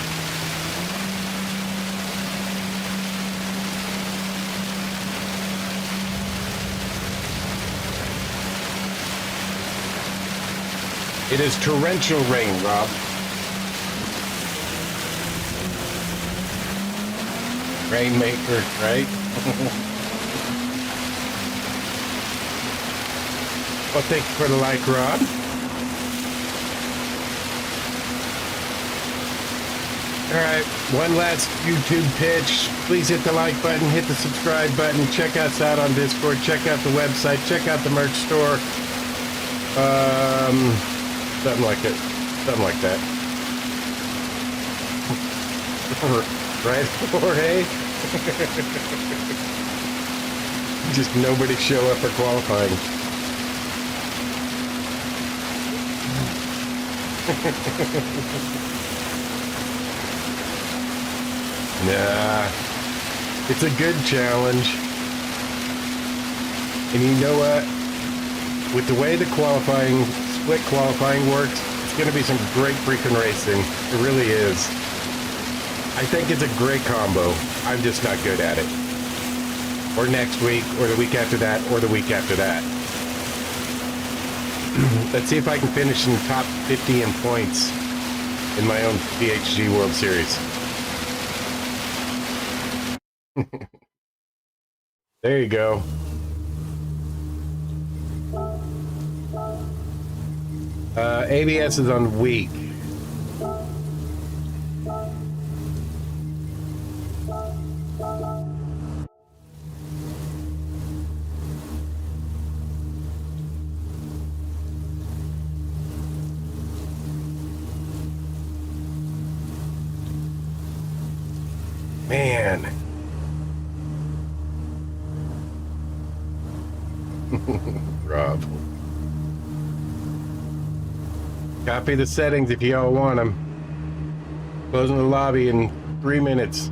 Speaker 2: It is torrential rain, Rob. Rainmaker, right? Well, thank you for the like, Rob. All right, one last YouTube pitch. Please hit the like button, hit the subscribe button. Check us out on Discord. Check out the website. Check out the merch store. Something like it. Something like that. Right, Jorge? Just nobody show up for qualifying. Nah. It's a good challenge. And you know what? With the way the qualifying, split qualifying works, it's going to be some great freaking racing. It really is. I think it's a great combo. I'm just not good at it. Or next week, or the week after that, or the week after that. Let's see if I can finish in the top 50 in points in my own PHG World Series. There you go. ABS is on weak. Man. Rob. Copy the settings if y'all want them. Closing the lobby in 3 minutes.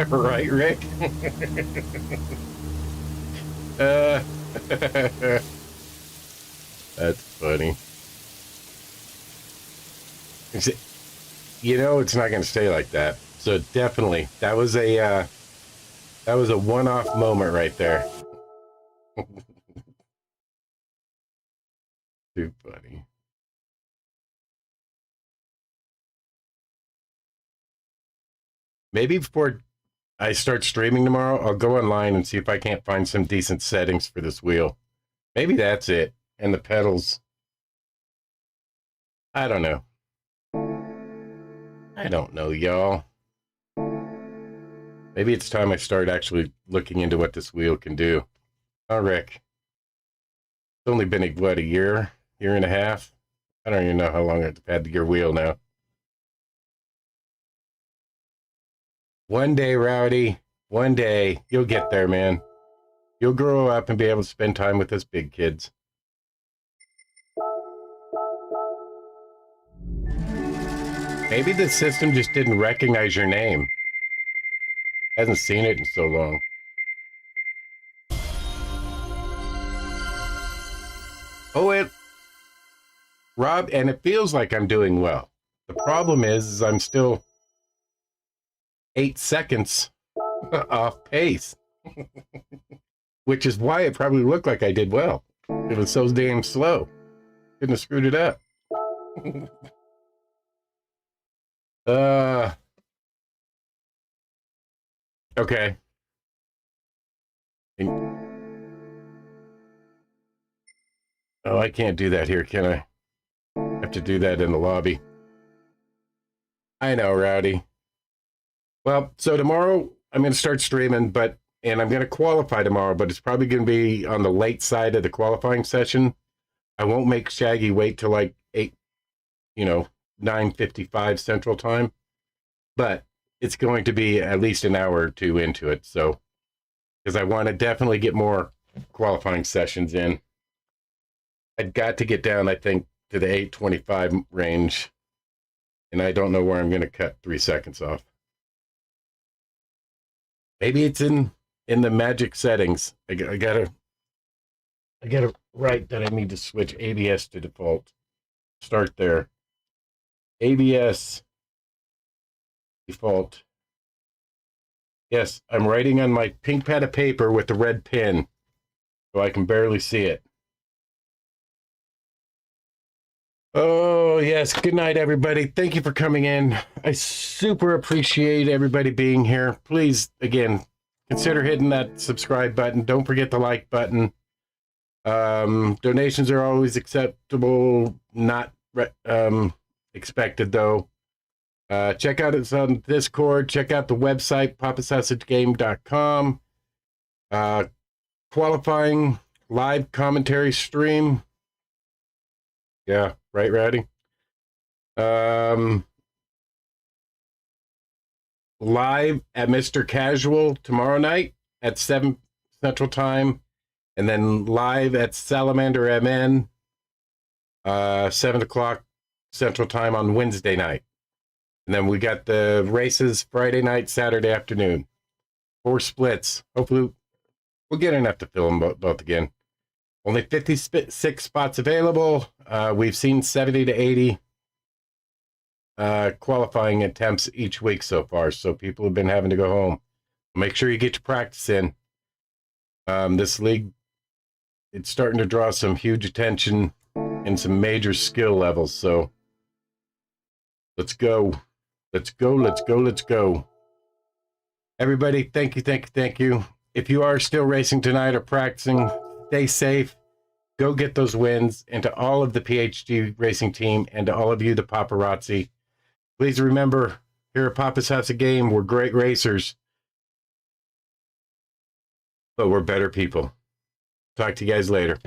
Speaker 2: Right, Rick? That's funny. You know it's not going to stay like that. So definitely, that was a one-off moment right there. Too funny. Maybe before I start streaming tomorrow, I'll go online and see if I can't find some decent settings for this wheel. Maybe that's it. And the pedals. I don't know. I don't know, y'all. Maybe it's time I start actually looking into what this wheel can do. Oh, Rick. It's only been, what, a year and a half? I don't even know how long I've had your wheel now. One day, Rowdy, One day, you'll get there, man. You'll grow up and be able to spend time with us big kids. Maybe the system just didn't recognize your name. Hasn't seen it in so long. Oh, Rob, and it feels like I'm doing well. The problem is I'm still 8 seconds off pace, which is why it probably looked like I did well. It was so damn slow. Couldn't have screwed it up. Okay. Oh, I can't do that here, can I? I have to do that in the lobby. I know, Rowdy. Well, so tomorrow I'm going to start streaming, and I'm going to qualify tomorrow, but it's probably going to be on the late side of the qualifying session. I won't make Shaggy wait till like 9:55 Central Time, but it's going to be at least an hour or two into it. So, because I want to definitely get more qualifying sessions in. I've got to get down, I think, to the 8:25 range, and I don't know where I'm going to cut 3 seconds off. Maybe it's in the magic settings. I gotta write that I need to switch ABS to default. Start there. ABS default. Yes, I'm writing on my pink pad of paper with the red pen, so I can barely see it. Oh, yes. Good night, everybody. Thank you for coming in. I super appreciate everybody being here. Please, again, consider hitting that subscribe button. Don't forget the like button. Donations are always acceptable, not expected, though. Check out us on Discord. Check out the website, papassausagegame.com. Qualifying live commentary stream. Yeah, right, Rowdy? Live at Mr. Casual tomorrow night at 7 Central Time, and then live at Salamander MN 7 o'clock Central Time on Wednesday night. And then we got the races Friday night, Saturday afternoon. 4 splits. Hopefully we'll get enough to fill them both again. Only 56 spots available. We've seen 70 to 80 qualifying attempts each week so far, so people have been having to go home. Make sure you get your practice in. This league, it's starting to draw some huge attention and some major skill levels, so let's go. Let's go, let's go, let's go. Everybody, thank you, thank you, thank you. If you are still racing tonight or practicing, stay safe. Go get those wins. And to all of the PHG racing team and to all of you, the paparazzi, please remember, here at Papa's House of Game, we're great racers, but we're better people. Talk to you guys later.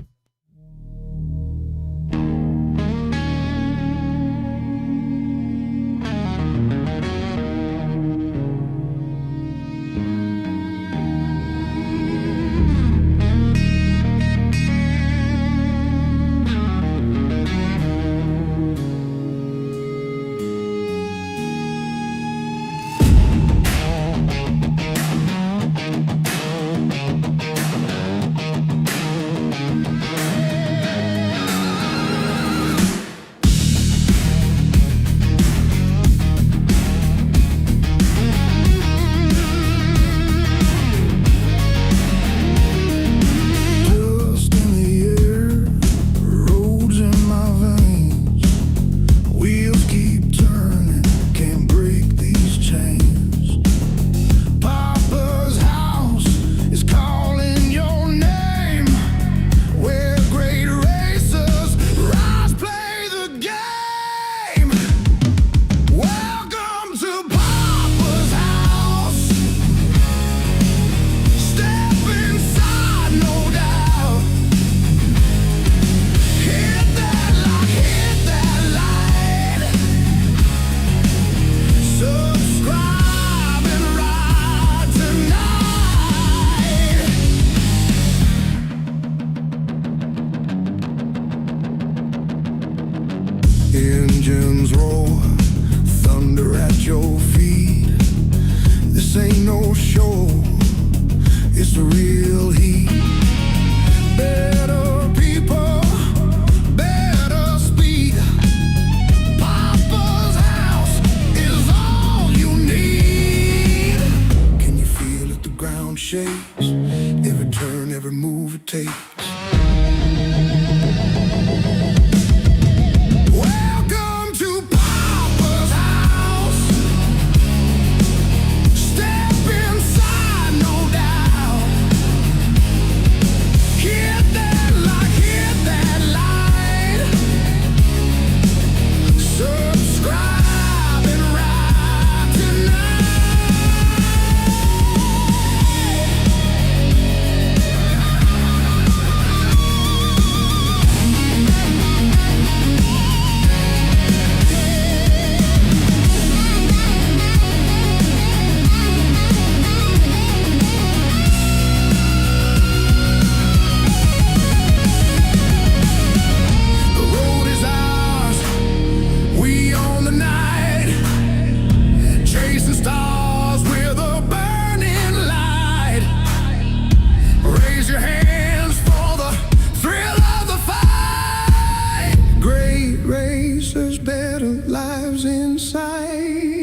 Speaker 1: It's the real heat. Better people, better speed. Papa's house is all you need. Can you feel it? The ground shakes. Every turn, every move it takes. Welcome to Papa's house. Step inside, no doubt. Hit that lock, hit that light. Subscribe and ride tonight. The road is ours, we own the night, chasing stars with a burning light. Raise your hands for the thrill of the fight. Great racers, better lives inside.